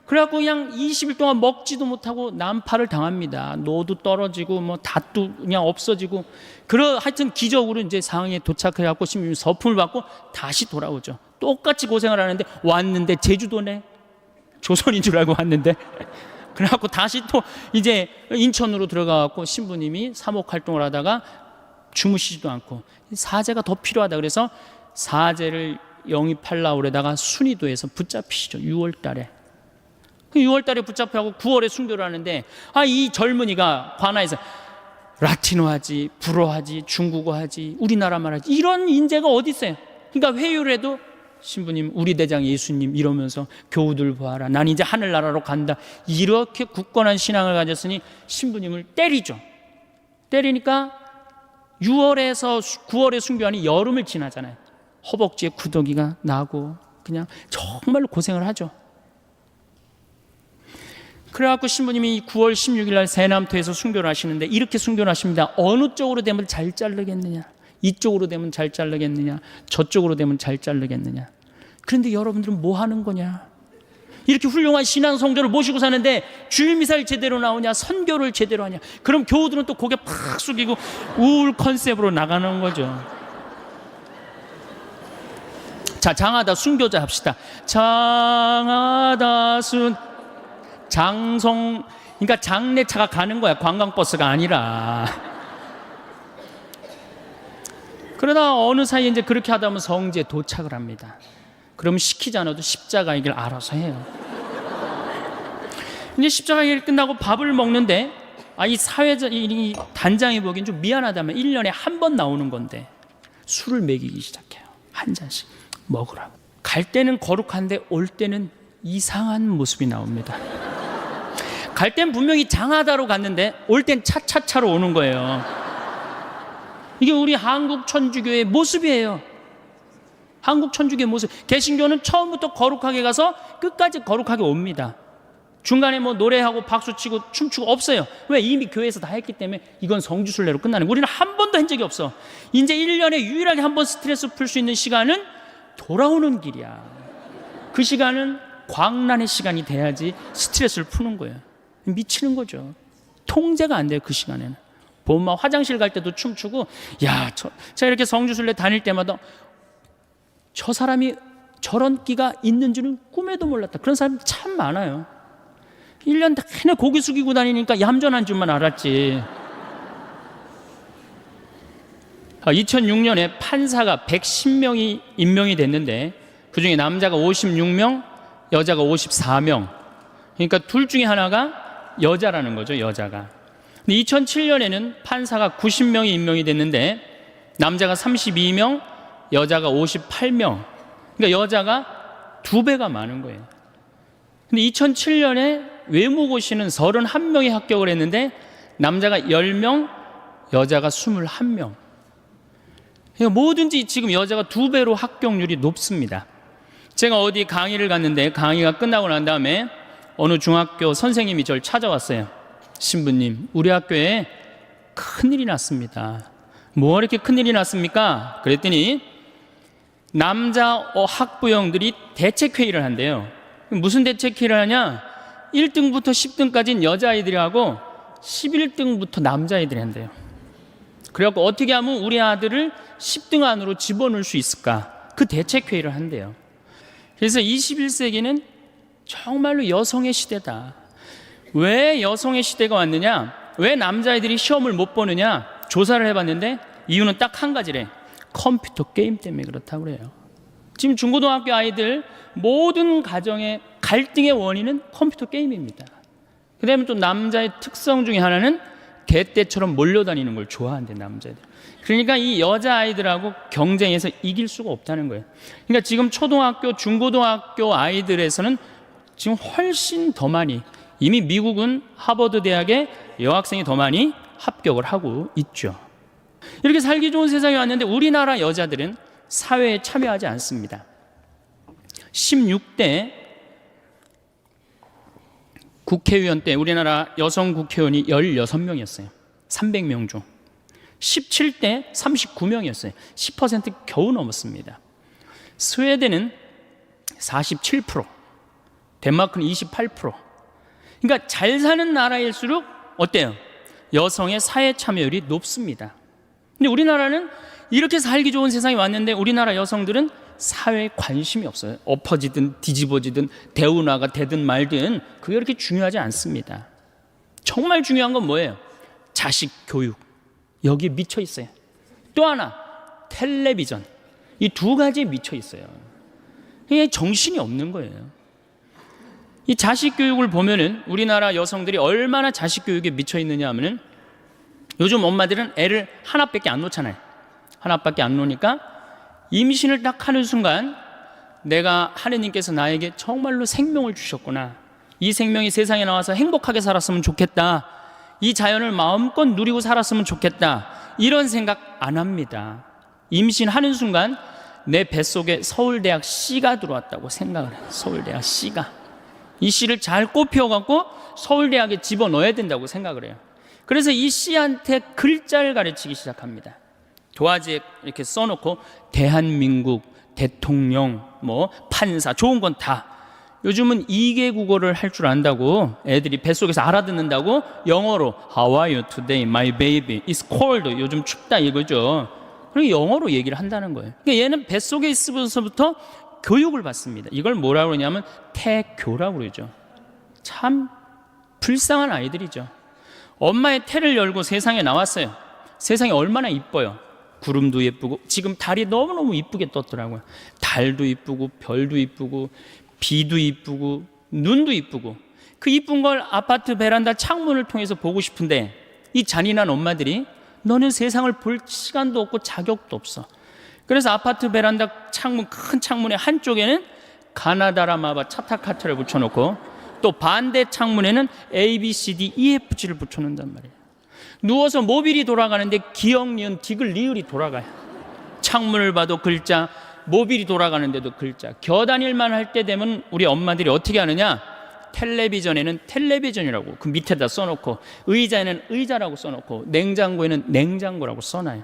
그래갖고 그냥 20일 동안 먹지도 못하고 난파를 당합니다. 노도 떨어지고 뭐 닷도 그냥 없어지고, 하여튼 기적으로 이제 상황에 도착해갖고 신부님 서품을 받고 다시 돌아오죠. 똑같이 고생을 하는데 왔는데 제주도네. 조선인 줄 알고 왔는데. 그래갖고 다시 또 이제 인천으로 들어가갖고 신부님이 사목 활동을 하다가 주무시지도 않고 사제가 더 필요하다 그래서 사제를 영입하려고 그러다가 순위도에서 붙잡히시죠. 6월 달에. 6월 달에 붙잡혀가고 9월에 순교를 하는데, 이 젊은이가 관아에서 라틴어 하지, 불어 하지, 중국어 하지, 우리나라 말 하지, 이런 인재가 어디 있어요? 그러니까 회유를 해도 신부님, 우리 대장 예수님 이러면서 교우들 보아라, 난 이제 하늘나라로 간다, 이렇게 굳건한 신앙을 가졌으니 신부님을 때리죠. 때리니까 6월에서 9월에 순교하니 여름을 지나잖아요. 허벅지에 구더기가 나고 그냥 정말로 고생을 하죠. 그래갖고 신부님이 9월 16일 날 세남토에서 순교를 하시는데 이렇게 순교를 하십니다. 어느 쪽으로 되면 잘 자르겠느냐, 이쪽으로 되면 잘 자르겠느냐, 저쪽으로 되면 잘 자르겠느냐. 그런데 여러분들은 뭐 하는 거냐? 이렇게 훌륭한 신앙 성도를 모시고 사는데 주일미사를 제대로 나오냐, 선교를 제대로 하냐. 그럼 교우들은 또 고개 팍 숙이고 우울 컨셉으로 나가는 거죠. 자, 장하다 순교자 합시다. 장하다 장성, 그러니까 장례차가 가는 거야, 관광버스가 아니라. 그러다 어느 사이에 이제 그렇게 하다 보면 성지에 도착을 합니다. 그러면 시키지 않아도 십자가 길 알아서 해요. 이제 십자가 길 끝나고 밥을 먹는데, 이 사회자, 이 단장이 보기엔 좀 미안하다면 1년에 한 번 나오는 건데 술을 먹이기 시작해요. 한 잔씩 먹으라고. 갈 때는 거룩한데 올 때는 이상한 모습이 나옵니다. 갈 땐 분명히 장하다로 갔는데 올 땐 차차차로 오는 거예요. 이게 우리 한국 천주교의 모습이에요. 한국 천주교의 모습. 개신교는 처음부터 거룩하게 가서 끝까지 거룩하게 옵니다. 중간에 뭐 노래하고 박수치고 춤추고 없어요. 왜? 이미 교회에서 다 했기 때문에 이건 성지순례로 끝나는 거예요. 우리는 한 번도 한 적이 없어. 이제 1년에 유일하게 한 번 스트레스 풀 수 있는 시간은 돌아오는 길이야. 그 시간은 광란의 시간이 돼야지 스트레스를 푸는 거예요. 미치는 거죠. 통제가 안 돼요. 그 시간에는. 보면 화장실 갈 때도 춤추고, 제가 이렇게 성지순례 다닐 때마다 저 사람이 저런 끼가 있는 줄은 꿈에도 몰랐다. 그런 사람이 참 많아요. 1년 내내 고개 숙이고 다니니까 얌전한 줄만 알았지. 2006년에 판사가 110명이 임명이 됐는데 그중에 남자가 56명, 여자가 54명. 그러니까 둘 중에 하나가 여자라는 거죠, 여자가. 근데 2007년에는 판사가 90명이 임명이 됐는데 남자가 32명, 여자가 58명. 그러니까 여자가 2배가 많은 거예요. 근데 2007년에 외무고시는 31명이 합격을 했는데 남자가 10명, 여자가 21명. 그러니까 뭐든지 지금 여자가 2배로 합격률이 높습니다. 제가 어디 강의를 갔는데 강의가 끝나고 난 다음에 어느 중학교 선생님이 저를 찾아왔어요. 신부님, 우리 학교에 큰일이 났습니다. 뭐 이렇게 큰일이 났습니까? 그랬더니 남자 학부형들이 대책회의를 한대요. 무슨 대책회의를 하냐? 1등부터 10등까지는 여자아이들이 하고 11등부터 남자아이들이 한대요. 그래갖고 어떻게 하면 우리 아들을 10등 안으로 집어넣을 수 있을까? 그 대책회의를 한대요. 그래서 21세기는 정말로 여성의 시대다. 왜 여성의 시대가 왔느냐? 왜 남자아이들이 시험을 못 보느냐? 조사를 해봤는데 이유는 딱 한 가지래. 컴퓨터 게임 때문에 그렇다고 그래요. 지금 중고등학교 아이들 모든 가정의 갈등의 원인은 컴퓨터 게임입니다. 그 다음에 또 남자의 특성 중에 하나는 개떼처럼 몰려다니는 걸 좋아한대, 남자애들. 그러니까 이 여자아이들하고 경쟁해서 이길 수가 없다는 거예요. 그러니까 지금 초등학교, 중고등학교 아이들에서는 지금 훨씬 더 많이, 이미 미국은 하버드 대학에 여학생이 더 많이 합격을 하고 있죠. 이렇게 살기 좋은 세상에 왔는데 우리나라 여자들은 사회에 참여하지 않습니다. 16대 국회의원 때 우리나라 여성 국회의원이 16명이었어요. 300명 중. 17대 39명이었어요. 10% 겨우 넘었습니다. 스웨덴은 47%, 덴마크는 28%. 그러니까 잘 사는 나라일수록 어때요? 여성의 사회 참여율이 높습니다. 근데 우리나라는 이렇게 살기 좋은 세상에 왔는데 우리나라 여성들은 사회에 관심이 없어요. 엎어지든 뒤집어지든 대운하가 되든 말든 그게 그렇게 중요하지 않습니다. 정말 중요한 건 뭐예요? 자식 교육. 여기에 미쳐 있어요. 또 하나, 텔레비전. 이 두 가지에 미쳐 있어요. 이게 정신이 없는 거예요. 이 자식 교육을 보면은 우리나라 여성들이 얼마나 자식 교육에 미쳐 있느냐 하면은 요즘 엄마들은 애를 하나밖에 안 놓잖아요. 하나밖에 안 놓으니까 임신을 딱 하는 순간 내가 하느님께서 나에게 정말로 생명을 주셨구나. 이 생명이 세상에 나와서 행복하게 살았으면 좋겠다. 이 자연을 마음껏 누리고 살았으면 좋겠다. 이런 생각 안 합니다. 임신하는 순간 내 뱃속에 서울대학 C가 들어왔다고 생각을 해요. 서울대학 C가. 이 C를 잘 꼽혀갖고 서울대학에 집어넣어야 된다고 생각을 해요. 그래서 이 C한테 글자를 가르치기 시작합니다. 도화지에 이렇게 써놓고 대한민국 대통령 뭐 판사 좋은 건 다. 요즘은 2개 국어를 할 줄 안다고 애들이 뱃속에서 알아듣는다고 영어로 How are you today, my baby? It's cold. 요즘 춥다 이거죠. 그리고 영어로 얘기를 한다는 거예요. 그러니까 얘는 뱃속에 있으면서부터 교육을 받습니다. 이걸 뭐라고 그러냐면 태교라고 그러죠. 참 불쌍한 아이들이죠. 엄마의 태를 열고 세상에 나왔어요. 세상이 얼마나 이뻐요. 구름도 예쁘고 지금 달이 너무너무 이쁘게 떴더라고요. 달도 이쁘고 별도 이쁘고 비도 이쁘고 눈도 이쁘고 그 이쁜 걸 아파트 베란다 창문을 통해서 보고 싶은데 이 잔인한 엄마들이 너는 세상을 볼 시간도 없고 자격도 없어. 그래서 아파트 베란다 창문 큰 창문의 한쪽에는 가나다라마바 차타카트를 붙여놓고 또 반대 창문에는 A, B, C, D, E, F, G를 붙여놓는단 말이에요. 누워서 모빌이 돌아가는데 기역, 니은, 디귿, 리을이 돌아가요. 창문을 봐도 글자, 모빌이 돌아가는데도 글자. 겨다닐만 할 때 되면 우리 엄마들이 어떻게 하느냐? 텔레비전에는 텔레비전이라고 그 밑에다 써놓고, 의자에는 의자라고 써놓고, 냉장고에는 냉장고라고 써놔요.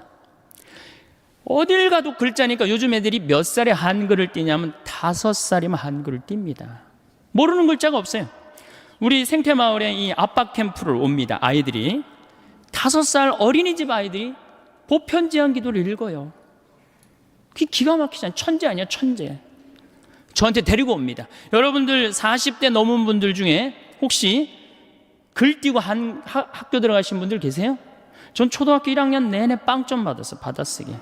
어딜 가도 글자니까 요즘 애들이 몇 살에 한글을 띄냐면 5살이면 한글을 띱니다. 모르는 글자가 없어요. 우리 생태마을에 이 아빠 캠프를 옵니다. 아이들이 5살 어린이집 아이들이 보편제한 기도를 읽어요. 그게 기가 막히잖아요. 천재 아니야, 천재. 저한테 데리고 옵니다. 여러분들 40대 넘은 분들 중에 혹시 글 띄고 학교 들어가신 분들 계세요? 전 초등학교 1학년 내내 빵점 받았어요. 받아쓰기.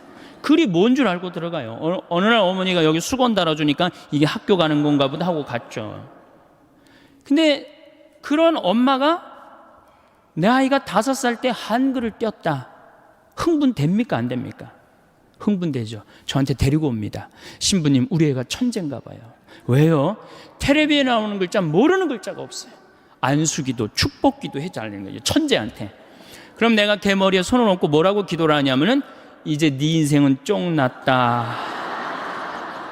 글이 뭔 줄 알고 들어가요. 어느 날 어머니가 여기 수건 달아주니까 이게 학교 가는 건가 보다 하고 갔죠. 근데 그런 엄마가 내 아이가 5살 때 한글을 띄었다. 흥분됩니까? 안 됩니까? 흥분되죠. 저한테 데리고 옵니다. 신부님, 우리 애가 천재인가 봐요. 왜요? 텔레비에 나오는 글자 모르는 글자가 없어요. 안수기도 축복기도 해달라는 거죠. 천재한테. 그럼 내가 걔 머리에 손을 얹고 뭐라고 기도를 하냐면은 이제 네 인생은 쫑났다.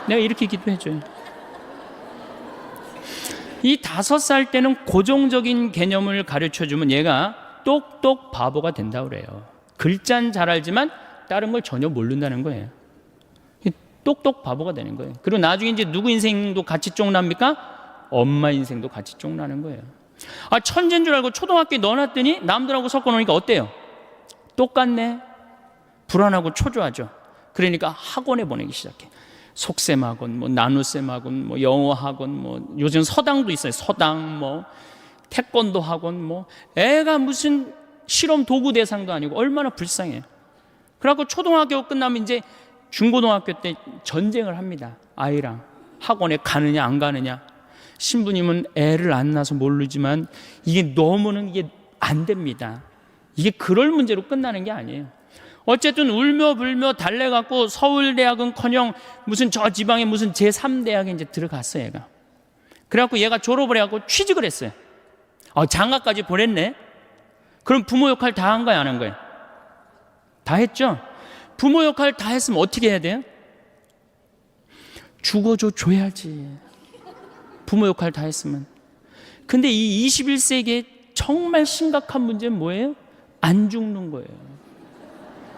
내가 이렇게 기도해줘요. 이 5살 때는 고정적인 개념을 가르쳐주면 얘가 똑똑 바보가 된다고 그래요. 글자는 잘 알지만 다른 걸 전혀 모른다는 거예요. 똑똑 바보가 되는 거예요. 그리고 나중에 이제 누구 인생도 같이 쫑납니까? 엄마 인생도 같이 쫑나는 거예요. 아, 천재인 줄 알고 초등학교에 넣어놨더니 남들하고 섞어놓으니까 어때요? 똑같네. 불안하고 초조하죠. 그러니까 학원에 보내기 시작해. 속셈 학원, 뭐 나눗셈 학원, 뭐 영어 학원, 뭐 요즘 서당도 있어요. 서당, 뭐 태권도 학원, 뭐 애가 무슨 실험 도구 대상도 아니고 얼마나 불쌍해요. 그래갖고 초등학교 끝나면 이제 중고등학교 때 전쟁을 합니다. 아이랑 학원에 가느냐 안 가느냐. 신부님은 애를 안 낳아서 모르지만 이게 너무는 이게 안 됩니다. 이게 그럴 문제로 끝나는 게 아니에요. 어쨌든 울며 불며 달래갖고 서울대학은커녕 무슨 저 지방에 무슨 제3대학에 이제 들어갔어요, 얘가. 그래갖고 얘가 졸업을 해갖고 취직을 했어요. 장가까지 보냈네. 그럼 부모 역할 다 한 거야, 안 한 거야? 다 했죠? 부모 역할 다 했으면 어떻게 해야 돼요? 줘야지. 부모 역할 다 했으면. 근데 이 21세기에 정말 심각한 문제는 뭐예요? 안 죽는 거예요.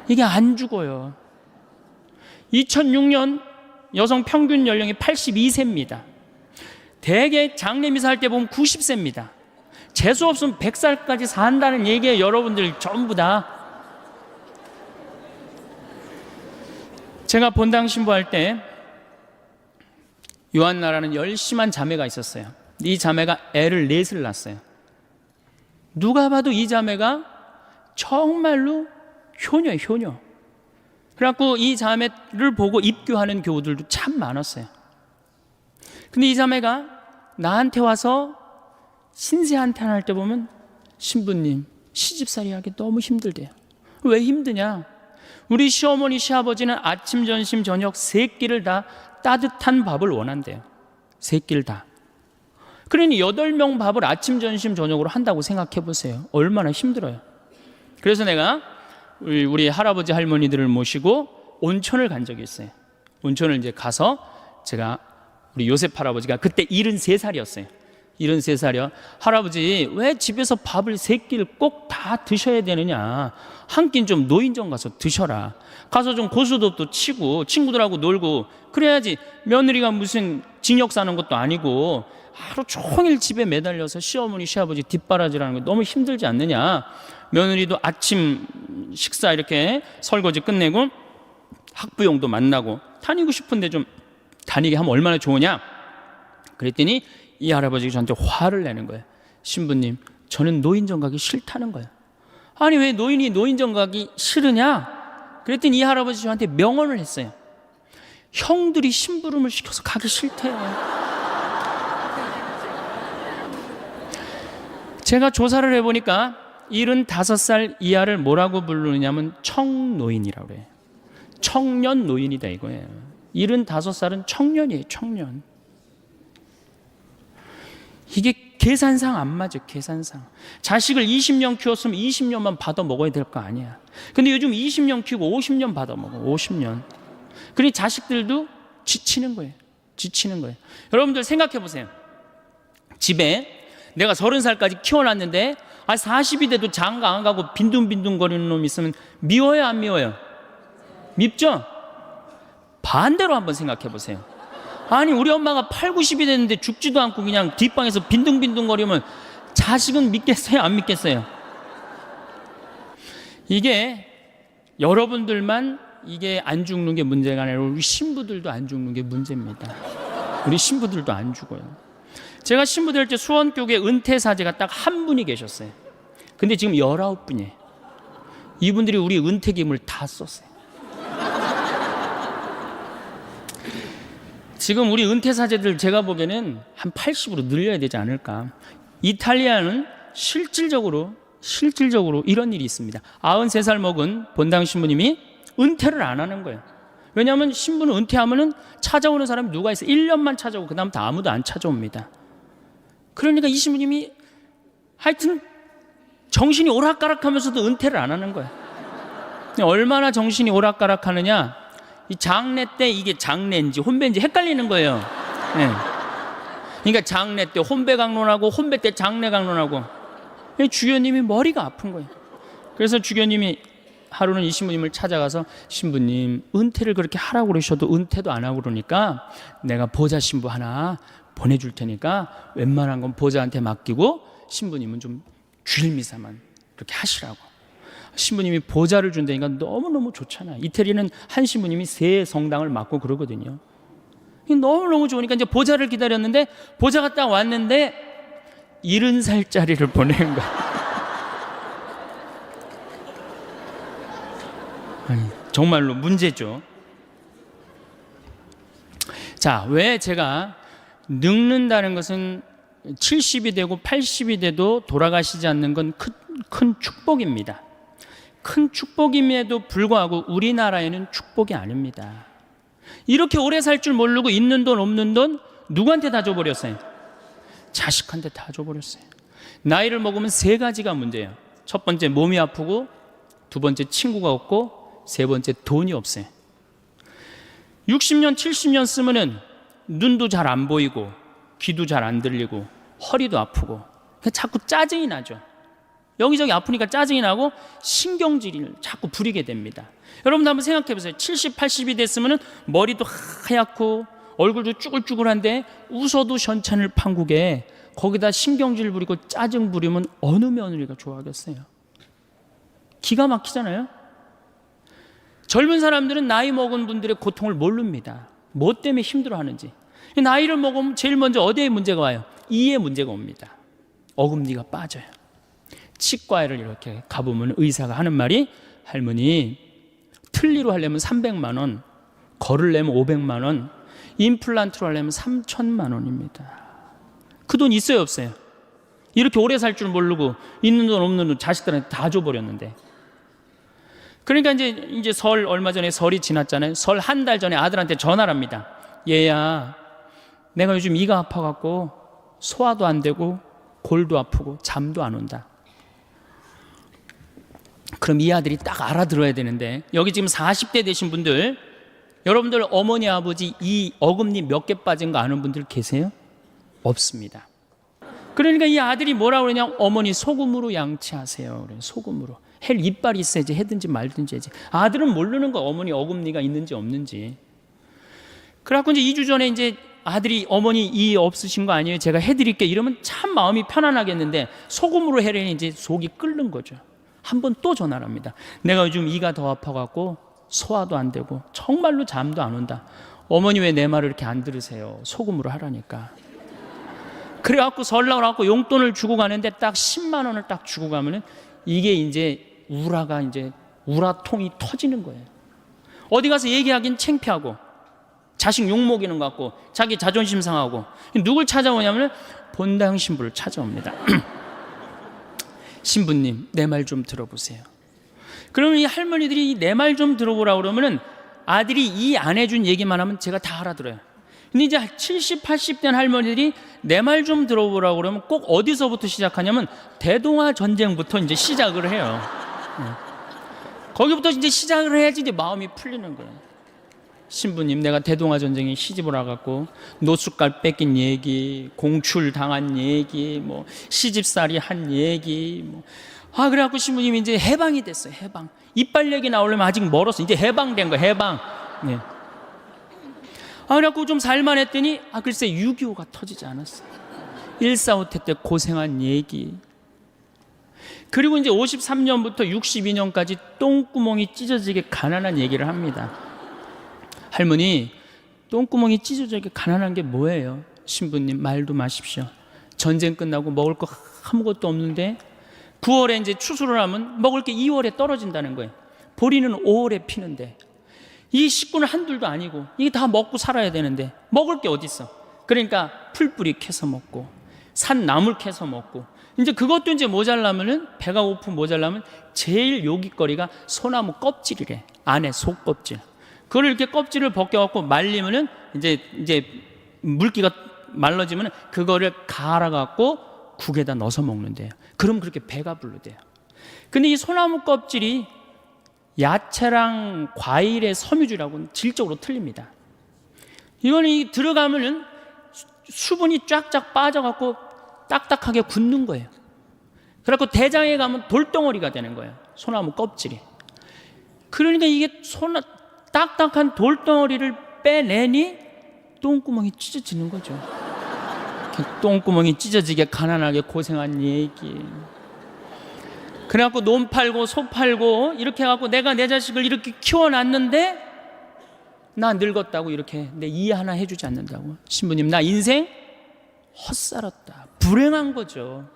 이게 안 죽어요. 2006년 여성 평균 연령이 82세입니다. 대개 장례미사 할 때 보면 90세입니다. 재수 없으면 100살까지 산다는 얘기예요. 여러분들 전부 다. 제가 본당 신부할 때 요한나라는 열심한 자매가 있었어요. 이 자매가 애를 4을 낳았어요. 누가 봐도 이 자매가 정말로 효녀예요, 효녀. 그래갖고 이 자매를 보고 입교하는 교우들도 참 많았어요. 근데 이 자매가 나한테 와서 신세한테 할 때 보면 신부님, 시집살이 하기 너무 힘들대요. 왜 힘드냐? 우리 시어머니, 시아버지는 아침, 점심, 저녁 3끼를 다 따뜻한 밥을 원한대요. 3끼를 다. 그러니 8명 밥을 아침, 점심, 저녁으로 한다고 생각해 보세요. 얼마나 힘들어요. 그래서 내가 우리 할아버지, 할머니들을 모시고 온천을 간 적이 있어요. 온천을 이제 가서 제가 우리 요셉 할아버지가 그때 73살이었어요. 73살이요. 할아버지, 왜 집에서 밥을 3끼를 꼭 다 드셔야 되느냐. 한 끼는 좀 노인정 가서 드셔라. 가서 좀 고수톱도 치고 친구들하고 놀고 그래야지. 며느리가 무슨 징역 사는 것도 아니고 하루 종일 집에 매달려서 시어머니 시아버지 뒷바라지라는 거 너무 힘들지 않느냐. 며느리도 아침 식사 이렇게 설거지 끝내고 학부형도 만나고 다니고 싶은데 좀 다니게 하면 얼마나 좋으냐. 그랬더니 이 할아버지가 저한테 화를 내는 거예요. 신부님, 저는 노인정 가기 싫다는 거예요. 아니, 왜 노인이 노인정 가기 싫으냐? 그랬더니 이 할아버지 저한테 명언을 했어요. 형들이 심부름을 시켜서 가기 싫대요. 제가 조사를 해보니까 75살 이하를 뭐라고 부르느냐면 청노인이라고 그래요. 청년 노인이다 이거예요. 75살은 청년이에요. 청년. 이게 계산상 안 맞아요. 계산상. 자식을 20년 키웠으면 20년만 받아 먹어야 될 거 아니야. 근데 요즘 20년 키우고 50년 받아 먹어. 50년. 그러니 자식들도 지치는 거예요. 지치는 거예요. 여러분들 생각해 보세요. 집에 내가 30살까지 키워놨는데 40이 돼도 장가 안 가고 빈둥빈둥거리는 놈이 있으면 미워요, 안 미워요? 밉죠? 반대로 한번 생각해 보세요. 아니, 우리 엄마가 8, 90이 됐는데 죽지도 않고 그냥 뒷방에서 빈둥빈둥거리면 자식은 믿겠어요, 안 믿겠어요? 이게 여러분들만 이게 안 죽는 게 문제가 아니라 우리 신부들도 안 죽는 게 문제입니다. 우리 신부들도 안 죽어요. 제가 신부 될 때 수원교회 은퇴사제가 딱 한 분이 계셨어요. 근데 지금 19분이에요. 이분들이 우리 은퇴금을 다 썼어요. 지금 우리 은퇴사제들 제가 보기에는 한 80으로 늘려야 되지 않을까. 이탈리아는 실질적으로 이런 일이 있습니다. 93살 먹은 본당 신부님이 은퇴를 안 하는 거예요. 왜냐하면 신부는 은퇴하면은 찾아오는 사람이 누가 있어요? 1년만 찾아오고 그 다음부터 아무도 안 찾아옵니다. 그러니까 이 신부님이 하여튼 정신이 오락가락하면서도 은퇴를 안 하는 거예요. 얼마나 정신이 오락가락하느냐. 이 장례 때 이게 장례인지 혼배인지 헷갈리는 거예요. 네. 그러니까 장례 때 혼배 강론하고 혼배 때 장례 강론하고 주교님이 머리가 아픈 거예요. 그래서 주교님이 하루는 이 신부님을 찾아가서 신부님, 은퇴를 그렇게 하라고 그러셔도 은퇴도 안 하고 그러니까 내가 보좌 신부 하나 보내줄 테니까 웬만한 건 보좌한테 맡기고 신부님은 좀 주일미사만 그렇게 하시라고. 신부님이 보좌를 준다니까 너무너무 좋잖아요. 이태리는 한 신부님이 3성당을 맡고 그러거든요. 너무너무 좋으니까 이제 보좌를 기다렸는데 보좌가 딱 왔는데 70살짜리를 보낸 거야. 아니, 정말로 문제죠. 자, 왜 제가 늙는다는 것은 70이 되고 80이 돼도 돌아가시지 않는 건 큰 축복입니다. 큰 축복임에도 불구하고 우리나라에는 축복이 아닙니다. 이렇게 오래 살 줄 모르고 있는 돈 없는 돈 누구한테 다 줘버렸어요? 자식한테 다 줘버렸어요. 나이를 먹으면 3가지가 문제예요. 첫 번째 몸이 아프고, 두 번째 친구가 없고, 세 번째 돈이 없어요. 60년 70년 쓰면은 눈도 잘 안 보이고 귀도 잘 안 들리고 허리도 아프고 자꾸 짜증이 나죠. 여기저기 아프니까 짜증이 나고 신경질을 자꾸 부리게 됩니다. 여러분도 한번 생각해 보세요. 70, 80이 됐으면 머리도 하얗고 얼굴도 쭈글쭈글한데 웃어도 현찬을 판국에 거기다 신경질 부리고 짜증 부리면 어느 며느리가 좋아하겠어요? 기가 막히잖아요. 젊은 사람들은 나이 먹은 분들의 고통을 모릅니다. 뭐 때문에 힘들어하는지. 나이를 먹으면 제일 먼저 어디에 문제가 와요? 이에 문제가 옵니다. 어금니가 빠져요. 치과에를 이렇게 가보면 의사가 하는 말이, 할머니 틀니로 하려면 300만 원, 걸으려면 500만 원, 임플란트로 하려면 3천만 원입니다. 그 돈 있어요 없어요? 이렇게 오래 살 줄 모르고 있는 돈 없는 돈 자식들한테 다 줘버렸는데. 그러니까 이제 설, 얼마 전에 설이 지났잖아요. 설 한 달 전에 아들한테 전화를 합니다. 얘야, 내가 요즘 이가 아파갖고 소화도 안 되고 골도 아프고 잠도 안 온다. 그럼 이 아들이 딱 알아들어야 되는데, 여기 지금 40대 되신 분들, 여러분들 어머니 아버지 이 어금니 몇 개 빠진 거 아는 분들 계세요? 없습니다. 그러니까 이 아들이 뭐라고 그러냐, 어머니 소금으로 양치하세요. 그래, 소금으로. 헬 이빨이 있어야지 해든지 말든지 해야지. 아들은 모르는 거, 어머니 어금니가 있는지 없는지. 그래갖고 이제 2주 전에 이제 아들이 어머니 이 없으신 거 아니에요? 제가 해드릴게. 이러면 참 마음이 편안하겠는데 소금으로 해려니 이제 속이 끓는 거죠. 한 번 또 전화를 합니다. 내가 요즘 이가 더 아파갖고 소화도 안 되고 정말로 잠도 안 온다. 어머니 왜 내 말을 이렇게 안 들으세요? 소금으로 하라니까. 그래갖고 설날 갖고 용돈을 주고 가는데 딱 10만 원을 딱 주고 가면은 이게 이제 우라가 이제 우라통이 터지는 거예요. 어디 가서 얘기하긴 창피하고 자식 욕먹이는 것 같고 자기 자존심 상하고 누굴 찾아오냐면 본당 신부를 찾아옵니다. 신부님, 내 말 좀 들어보세요. 그러면 이 할머니들이 내 말 좀 들어보라고 그러면은 아들이 이 안 해준 얘기만 하면 제가 다 알아들어요. 근데 이제 70, 80된 할머니들이 내 말 좀 들어보라고 그러면 꼭 어디서부터 시작하냐면 대동아 전쟁부터 이제 시작을 해요. 거기부터 이제 시작을 해야지 이제 마음이 풀리는 거예요. 신부님, 내가 대동아 전쟁에 시집을 와갖고 노숙갈 뺏긴 얘기, 공출 당한 얘기, 뭐 시집살이 한 얘기, 뭐 그래갖고 신부님이 이제 해방이 됐어요. 해방. 이빨 얘기 나오려면 아직 멀었어. 이제 해방된 거, 해방. 네. 그래갖고 좀 살만했더니 글쎄 6.25가 터지지 않았어. 1.45 때 고생한 얘기. 그리고 이제 53년부터 62년까지 똥구멍이 찢어지게 가난한 얘기를 합니다. 할머니, 똥구멍이 찢어지게 가난한 게 뭐예요? 신부님, 말도 마십시오. 전쟁 끝나고 먹을 거 아무것도 없는데 9월에 이제 추수를 하면 먹을 게 2월에 떨어진다는 거예요. 보리는 5월에 피는데 이 식구는 한둘도 아니고 이게 다 먹고 살아야 되는데 먹을 게 어디 있어? 그러니까 풀뿌리 캐서 먹고 산 나물 캐서 먹고 이제 그것도 이제 모자라면은 배가 고프 모자라면 제일 요깃거리가 소나무 껍질이래. 안에 속껍질. 그걸 이렇게 껍질을 벗겨갖고 말리면은 이제 물기가 말라지면 그거를 갈아갖고 국에다 넣어서 먹는데요. 그럼 그렇게 배가 부르대요. 근데 이 소나무 껍질이 야채랑 과일의 섬유질하고는 질적으로 틀립니다. 이거는 들어가면은 수분이 쫙쫙 빠져갖고 딱딱하게 굳는 거예요. 그래갖고 대장에 가면 돌덩어리가 되는 거예요. 소나무 껍질이. 그러니까 이게 딱딱한 돌덩어리를 빼내니 똥구멍이 찢어지는 거죠. 똥구멍이 찢어지게 가난하게 고생한 얘기. 그래갖고 논 팔고 소 팔고 이렇게 해갖고 내가 내 자식을 이렇게 키워놨는데 나 늙었다고 이렇게 내 이해 하나 해주지 않는다고. 신부님, 나 인생 헛살았다. 불행한 거죠.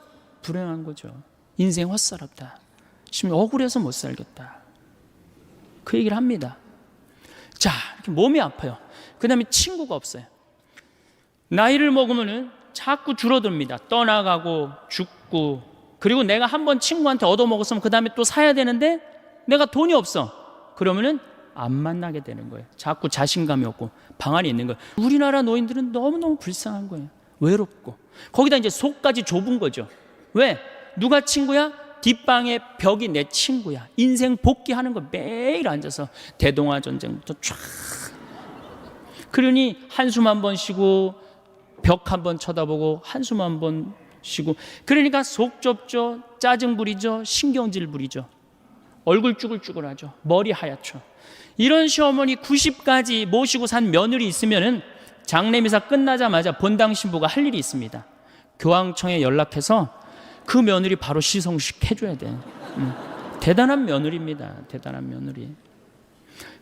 불행한 거죠. 인생 헛살았다. 신부님, 억울해서 못 살겠다. 그 얘기를 합니다. 자, 이렇게 몸이 아파요. 그 다음에 친구가 없어요. 나이를 먹으면은 자꾸 줄어듭니다. 떠나가고 죽고. 그리고 내가 한번 친구한테 얻어먹었으면 그 다음에 또 사야 되는데 내가 돈이 없어. 그러면은 안 만나게 되는 거예요. 자꾸 자신감이 없고 방 안에 있는 거예요. 우리나라 노인들은 너무너무 불쌍한 거예요. 외롭고. 거기다 이제 속까지 좁은 거죠. 왜? 누가 친구야? 뒷방의 벽이 내 친구야. 인생 복귀하는 거 매일 앉아서 대동아 전쟁부터 쫙. 그러니 한숨 한 번 쉬고 벽 한 번 쳐다보고 한숨 한 번 쉬고. 그러니까 속 좁죠. 짜증 부리죠. 신경질 부리죠. 얼굴 쭈글쭈글하죠. 머리 하얗죠. 이런 시어머니 90까지 모시고 산 며느리 있으면은 장례미사 끝나자마자 본당 신부가 할 일이 있습니다. 교황청에 연락해서 그 며느리 바로 시성식 해줘야 돼. 대단한 며느리입니다. 대단한 며느리.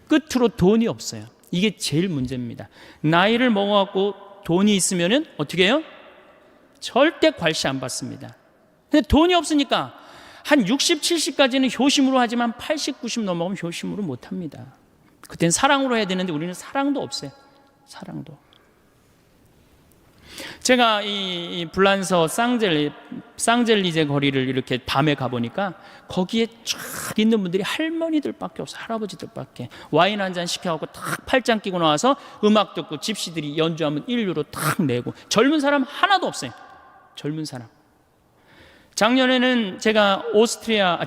끝으로 돈이 없어요. 이게 제일 문제입니다. 나이를 먹어갖고 돈이 있으면은 어떻게 해요? 절대 괄시 안 받습니다. 근데 돈이 없으니까 한 60, 70까지는 효심으로 하지만 80, 90 넘어가면 효심으로 못 합니다. 그땐 사랑으로 해야 되는데 우리는 사랑도 없어요. 사랑도. 제가 이 불란서 쌍젤리제 거리를 이렇게 밤에 가보니까 거기에 쫙 있는 분들이 할머니들밖에 없어요. 할아버지들밖에. 와인 한 잔 시켜갖고 탁 팔짱 끼고 나와서 음악 듣고 집시들이 연주하면 1유로 탁 내고. 젊은 사람 하나도 없어요. 젊은 사람. 작년에는 제가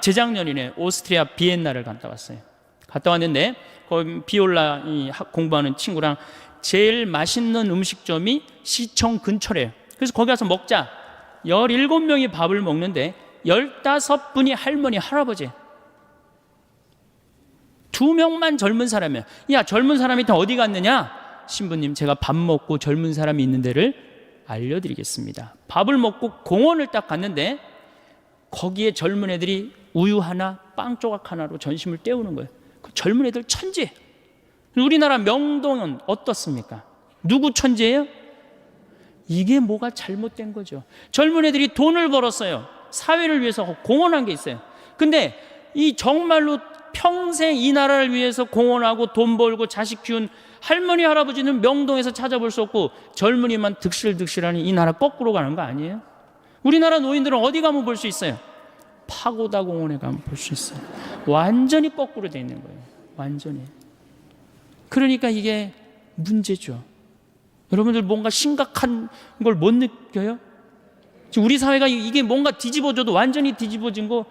재작년이네. 오스트리아 비엔나를 갔다 왔어요. 갔다 왔는데 거기 비올라 공부하는 친구랑 제일 맛있는 음식점이 시청 근처래요. 그래서 거기 가서 먹자. 17명이 밥을 먹는데 15분이 할머니, 할아버지. 2명만 젊은 사람이야. 야, 젊은 사람이 다 어디 갔느냐? 신부님, 제가 밥 먹고 젊은 사람이 있는 데를 알려드리겠습니다. 밥을 먹고 공원을 딱 갔는데 거기에 젊은 애들이 우유 하나, 빵 조각 하나로 전심을 때우는 거예요. 그 젊은 애들 천재. 우리나라 명동은 어떻습니까? 누구 천재예요? 이게 뭐가 잘못된 거죠. 젊은 애들이 돈을 벌었어요. 사회를 위해서 공헌한 게 있어요. 근데 이 정말로 평생 이 나라를 위해서 공헌하고 돈 벌고 자식 키운 할머니, 할아버지는 명동에서 찾아볼 수 없고 젊은이만 득실득실하니 이 나라 거꾸로 가는 거 아니에요? 우리나라 노인들은 어디 가면 볼 수 있어요? 파고다 공원에 가면 볼 수 있어요. 완전히 거꾸로 돼 있는 거예요. 완전히. 그러니까 이게 문제죠. 여러분들 뭔가 심각한 걸 못 느껴요? 지금 우리 사회가 이게 뭔가 뒤집어져도 완전히 뒤집어진 거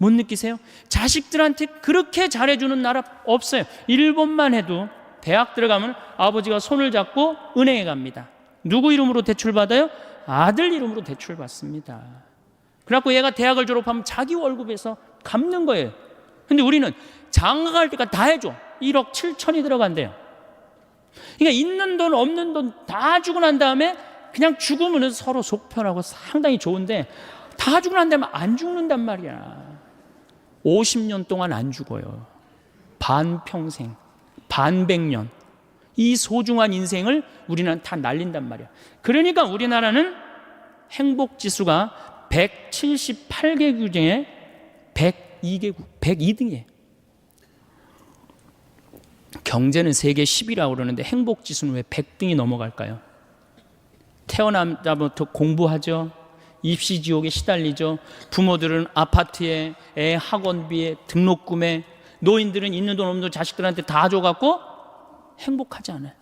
못 느끼세요? 자식들한테 그렇게 잘해주는 나라 없어요. 일본만 해도 대학 들어가면 아버지가 손을 잡고 은행에 갑니다. 누구 이름으로 대출받아요? 아들 이름으로 대출받습니다. 그래갖고 얘가 대학을 졸업하면 자기 월급에서 갚는 거예요. 근데 우리는 장가갈 때까지 다 해줘. 1억 7천이 들어간대요. 그러니까 있는 돈 없는 돈 다 주고 난 다음에 그냥 죽으면 서로 속 편하고 상당히 좋은데 다 주고 난 다음에 안 죽는단 말이야. 50년 동안 안 죽어요. 반평생, 반백년. 이 소중한 인생을 우리는 다 날린단 말이야. 그러니까 우리나라는 행복지수가 178개국 중에 102등이에요. 경제는 세계 10위라고 그러는데 행복지수는 왜 100등이 넘어갈까요? 태어나자부터 공부하죠. 입시지옥에 시달리죠. 부모들은 아파트에, 애 학원비에, 등록금에, 노인들은 있는 돈 없는 돈 자식들한테 다 줘갖고 행복하지 않아요.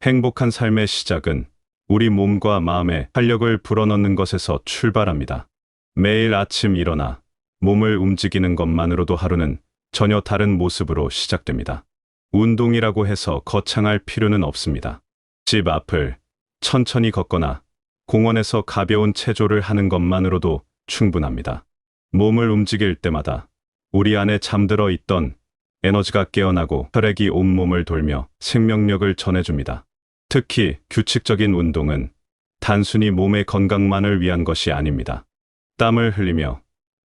행복한 삶의 시작은 우리 몸과 마음에 활력을 불어넣는 것에서 출발합니다. 매일 아침 일어나 몸을 움직이는 것만으로도 하루는 전혀 다른 모습으로 시작됩니다. 운동이라고 해서 거창할 필요는 없습니다. 집 앞을 천천히 걷거나 공원에서 가벼운 체조를 하는 것만으로도 충분합니다. 몸을 움직일 때마다 우리 안에 잠들어 있던 에너지가 깨어나고 혈액이 온몸을 돌며 생명력을 전해줍니다. 특히 규칙적인 운동은 단순히 몸의 건강만을 위한 것이 아닙니다. 땀을 흘리며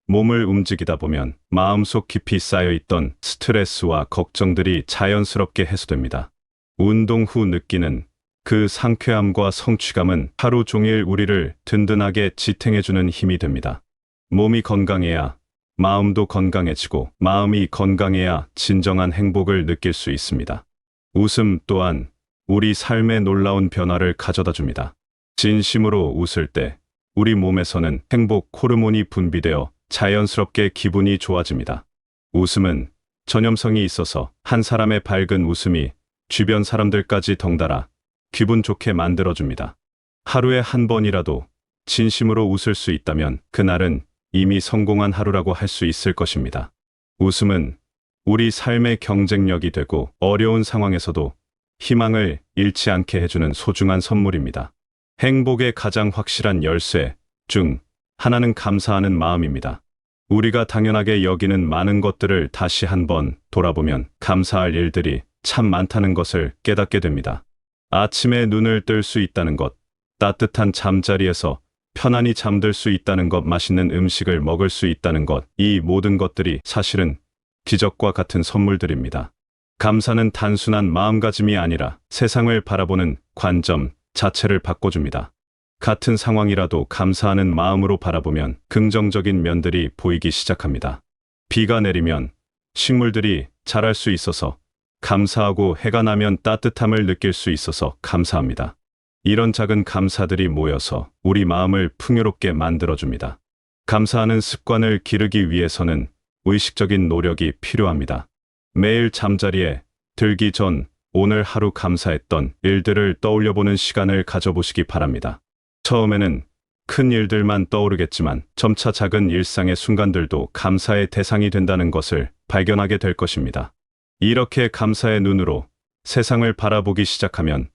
몸을 움직이다 보면 마음속 깊이 쌓여있던 스트레스와 걱정들이 자연스럽게 해소됩니다. 운동 후 느끼는 그 상쾌함과 성취감은 하루 종일 우리를 든든하게 지탱해주는 힘이 됩니다. 몸이 건강해야 마음도 건강해지고 마음이 건강해야 진정한 행복을 느낄 수 있습니다. 웃음 또한 우리 삶에 놀라운 변화를 가져다 줍니다. 진심으로 웃을 때 우리 몸에서는 행복 호르몬이 분비되어 자연스럽게 기분이 좋아집니다. 웃음은 전염성이 있어서 한 사람의 밝은 웃음이 주변 사람들까지 덩달아 기분 좋게 만들어줍니다. 하루에 한 번이라도 진심으로 웃을 수 있다면 그날은 이미 성공한 하루라고 할 수 있을 것입니다. 웃음은 우리 삶의 경쟁력이 되고 어려운 상황에서도 희망을 잃지 않게 해주는 소중한 선물입니다. 행복의 가장 확실한 열쇠 중 하나는 감사하는 마음입니다. 우리가 당연하게 여기는 많은 것들을 다시 한번 돌아보면 감사할 일들이 참 많다는 것을 깨닫게 됩니다. 아침에 눈을 뜰 수 있다는 것, 따뜻한 잠자리에서 편안히 잠들 수 있다는 것, 맛있는 음식을 먹을 수 있다는 것, 이 모든 것들이 사실은 기적과 같은 선물들입니다. 감사는 단순한 마음가짐이 아니라 세상을 바라보는 관점 자체를 바꿔줍니다. 같은 상황이라도 감사하는 마음으로 바라보면 긍정적인 면들이 보이기 시작합니다. 비가 내리면 식물들이 자랄 수 있어서 감사하고 해가 나면 따뜻함을 느낄 수 있어서 감사합니다. 이런 작은 감사들이 모여서 우리 마음을 풍요롭게 만들어줍니다. 감사하는 습관을 기르기 위해서는 의식적인 노력이 필요합니다. 매일 잠자리에 들기 전 오늘 하루 감사했던 일들을 떠올려보는 시간을 가져보시기 바랍니다. 처음에는 큰 일들만 떠오르겠지만 점차 작은 일상의 순간들도 감사의 대상이 된다는 것을 발견하게 될 것입니다. 이렇게 감사의 눈으로 세상을 바라보기 시작하면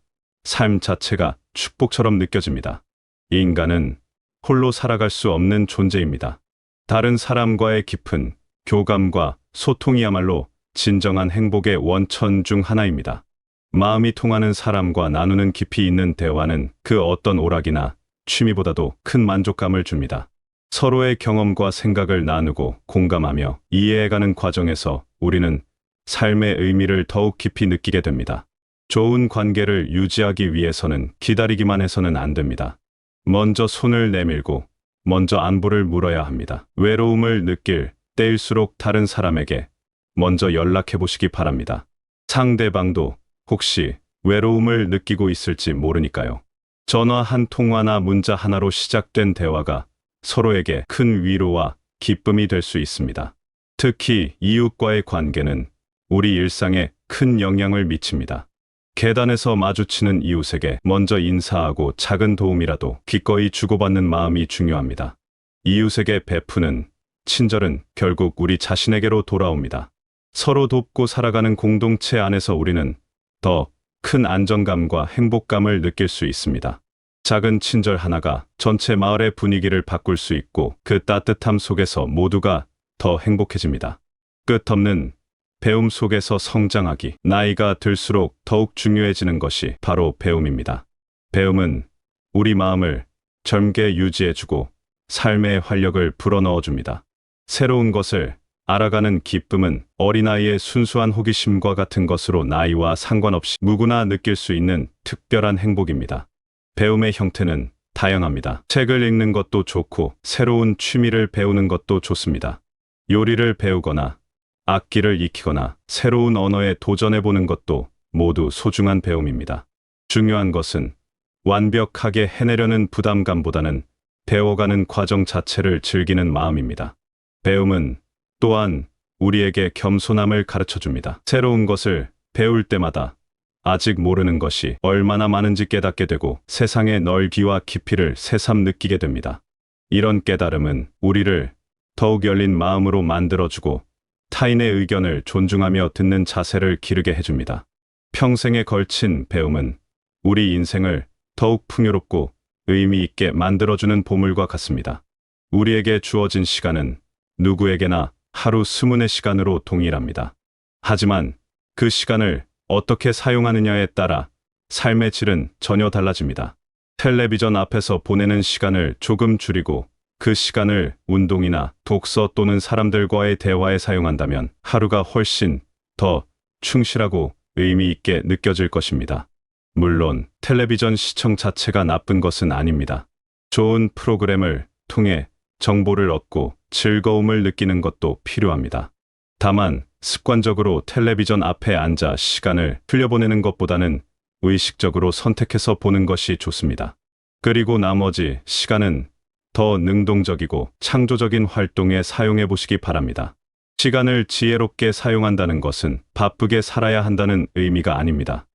삶 자체가 축복처럼 느껴집니다. 인간은 홀로 살아갈 수 없는 존재입니다. 다른 사람과의 깊은 교감과 소통이야말로 진정한 행복의 원천 중 하나입니다. 마음이 통하는 사람과 나누는 깊이 있는 대화는 그 어떤 오락이나 취미보다도 큰 만족감을 줍니다. 서로의 경험과 생각을 나누고 공감하며 이해해가는 과정에서 우리는 삶의 의미를 더욱 깊이 느끼게 됩니다. 좋은 관계를 유지하기 위해서는 기다리기만 해서는 안 됩니다. 먼저 손을 내밀고 먼저 안부를 물어야 합니다. 외로움을 느낄 때일수록 다른 사람에게 먼저 연락해 보시기 바랍니다. 상대방도 혹시 외로움을 느끼고 있을지 모르니까요. 전화 한 통화나 문자 하나로 시작된 대화가 서로에게 큰 위로와 기쁨이 될 수 있습니다. 특히 이웃과의 관계는 우리 일상에 큰 영향을 미칩니다. 계단에서 마주치는 이웃에게 먼저 인사하고 작은 도움이라도 기꺼이 주고받는 마음이 중요합니다. 이웃에게 베푸는 친절은 결국 우리 자신에게로 돌아옵니다. 서로 돕고 살아가는 공동체 안에서 우리는 더 큰 안정감과 행복감을 느낄 수 있습니다. 작은 친절 하나가 전체 마을의 분위기를 바꿀 수 있고 그 따뜻함 속에서 모두가 더 행복해집니다. 끝없는 배움 속에서 성장하기, 나이가 들수록 더욱 중요해지는 것이 바로 배움입니다. 배움은 우리 마음을 젊게 유지해주고 삶의 활력을 불어넣어줍니다. 새로운 것을 알아가는 기쁨은 어린아이의 순수한 호기심과 같은 것으로 나이와 상관없이 누구나 느낄 수 있는 특별한 행복입니다. 배움의 형태는 다양합니다. 책을 읽는 것도 좋고 새로운 취미를 배우는 것도 좋습니다. 요리를 배우거나 악기를 익히거나 새로운 언어에 도전해보는 것도 모두 소중한 배움입니다. 중요한 것은 완벽하게 해내려는 부담감보다는 배워가는 과정 자체를 즐기는 마음입니다. 배움은 또한 우리에게 겸손함을 가르쳐줍니다. 새로운 것을 배울 때마다 아직 모르는 것이 얼마나 많은지 깨닫게 되고 세상의 넓기와 깊이를 새삼 느끼게 됩니다. 이런 깨달음은 우리를 더욱 열린 마음으로 만들어주고 타인의 의견을 존중하며 듣는 자세를 기르게 해줍니다. 평생에 걸친 배움은 우리 인생을 더욱 풍요롭고 의미 있게 만들어주는 보물과 같습니다. 우리에게 주어진 시간은 누구에게나 하루 20시간으로 동일합니다. 하지만 그 시간을 어떻게 사용하느냐에 따라 삶의 질은 전혀 달라집니다. 텔레비전 앞에서 보내는 시간을 조금 줄이고 그 시간을 운동이나 독서 또는 사람들과의 대화에 사용한다면 하루가 훨씬 더 충실하고 의미 있게 느껴질 것입니다. 물론 텔레비전 시청 자체가 나쁜 것은 아닙니다. 좋은 프로그램을 통해 정보를 얻고 즐거움을 느끼는 것도 필요합니다. 다만 습관적으로 텔레비전 앞에 앉아 시간을 흘려보내는 것보다는 의식적으로 선택해서 보는 것이 좋습니다. 그리고 나머지 시간은 더 능동적이고 창조적인 활동에 사용해 보시기 바랍니다. 시간을 지혜롭게 사용한다는 것은 바쁘게 살아야 한다는 의미가 아닙니다.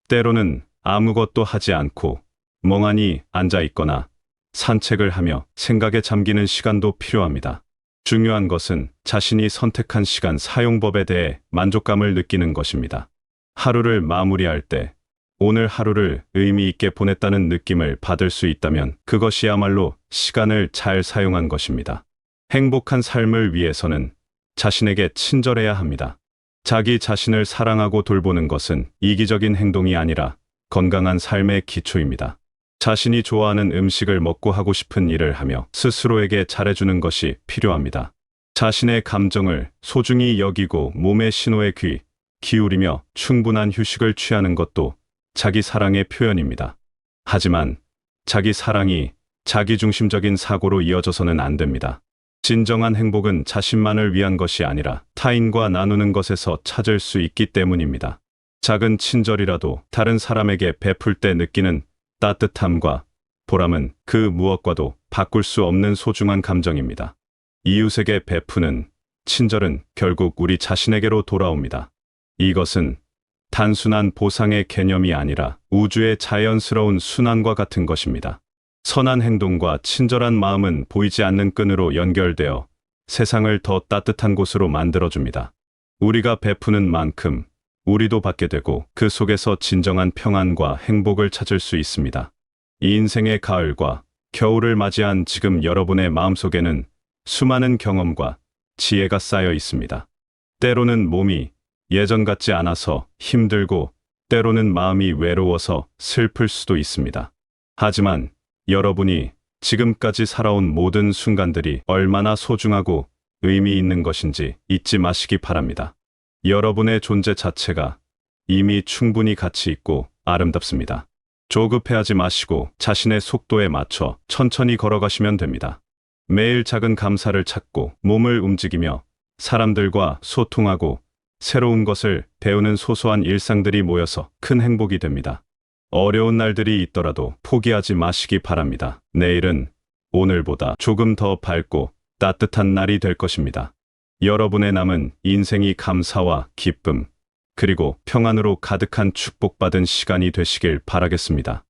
때로는 아무것도 하지 않고 멍하니 앉아 있거나 산책을 하며 생각에 잠기는 시간도 필요합니다. 중요한 것은 자신이 선택한 시간 사용법에 대해 만족감을 느끼는 것입니다. 하루를 마무리할 때 오늘 하루를 의미 있게 보냈다는 느낌을 받을 수 있다면 그것이야말로 시간을 잘 사용한 것입니다. 행복한 삶을 위해서는 자신에게 친절해야 합니다. 자기 자신을 사랑하고 돌보는 것은 이기적인 행동이 아니라 건강한 삶의 기초입니다. 자신이 좋아하는 음식을 먹고 하고 싶은 일을 하며 스스로에게 잘해주는 것이 필요합니다. 자신의 감정을 소중히 여기고 몸의 신호에 귀 기울이며 충분한 휴식을 취하는 것도 자기 사랑의 표현입니다. 하지만 자기 사랑이 자기중심적인 사고로 이어져서는 안 됩니다. 진정한 행복은 자신만을 위한 것이 아니라 타인과 나누는 것에서 찾을 수 있기 때문입니다. 작은 친절이라도 다른 사람에게 베풀 때 느끼는 따뜻함과 보람은 그 무엇과도 바꿀 수 없는 소중한 감정입니다. 이웃에게 베푸는 친절은 결국 우리 자신에게로 돌아옵니다. 이것은 단순한 보상의 개념이 아니라 우주의 자연스러운 순환과 같은 것입니다. 선한 행동과 친절한 마음은 보이지 않는 끈으로 연결되어 세상을 더 따뜻한 곳으로 만들어줍니다. 우리가 베푸는 만큼 우리도 받게 되고 그 속에서 진정한 평안과 행복을 찾을 수 있습니다. 이 인생의 가을과 겨울을 맞이한 지금 여러분의 마음속에는 수많은 경험과 지혜가 쌓여 있습니다. 때로는 몸이 예전 같지 않아서 힘들고 때로는 마음이 외로워서 슬플 수도 있습니다. 하지만 여러분이 지금까지 살아온 모든 순간들이 얼마나 소중하고 의미 있는 것인지 잊지 마시기 바랍니다. 여러분의 존재 자체가 이미 충분히 가치 있고 아름답습니다. 조급해하지 마시고 자신의 속도에 맞춰 천천히 걸어가시면 됩니다. 매일 작은 감사를 찾고 몸을 움직이며 사람들과 소통하고 새로운 것을 배우는 소소한 일상들이 모여서 큰 행복이 됩니다. 어려운 날들이 있더라도 포기하지 마시기 바랍니다. 내일은 오늘보다 조금 더 밝고 따뜻한 날이 될 것입니다. 여러분의 남은 인생이 감사와 기쁨, 그리고 평안으로 가득한 축복받은 시간이 되시길 바라겠습니다.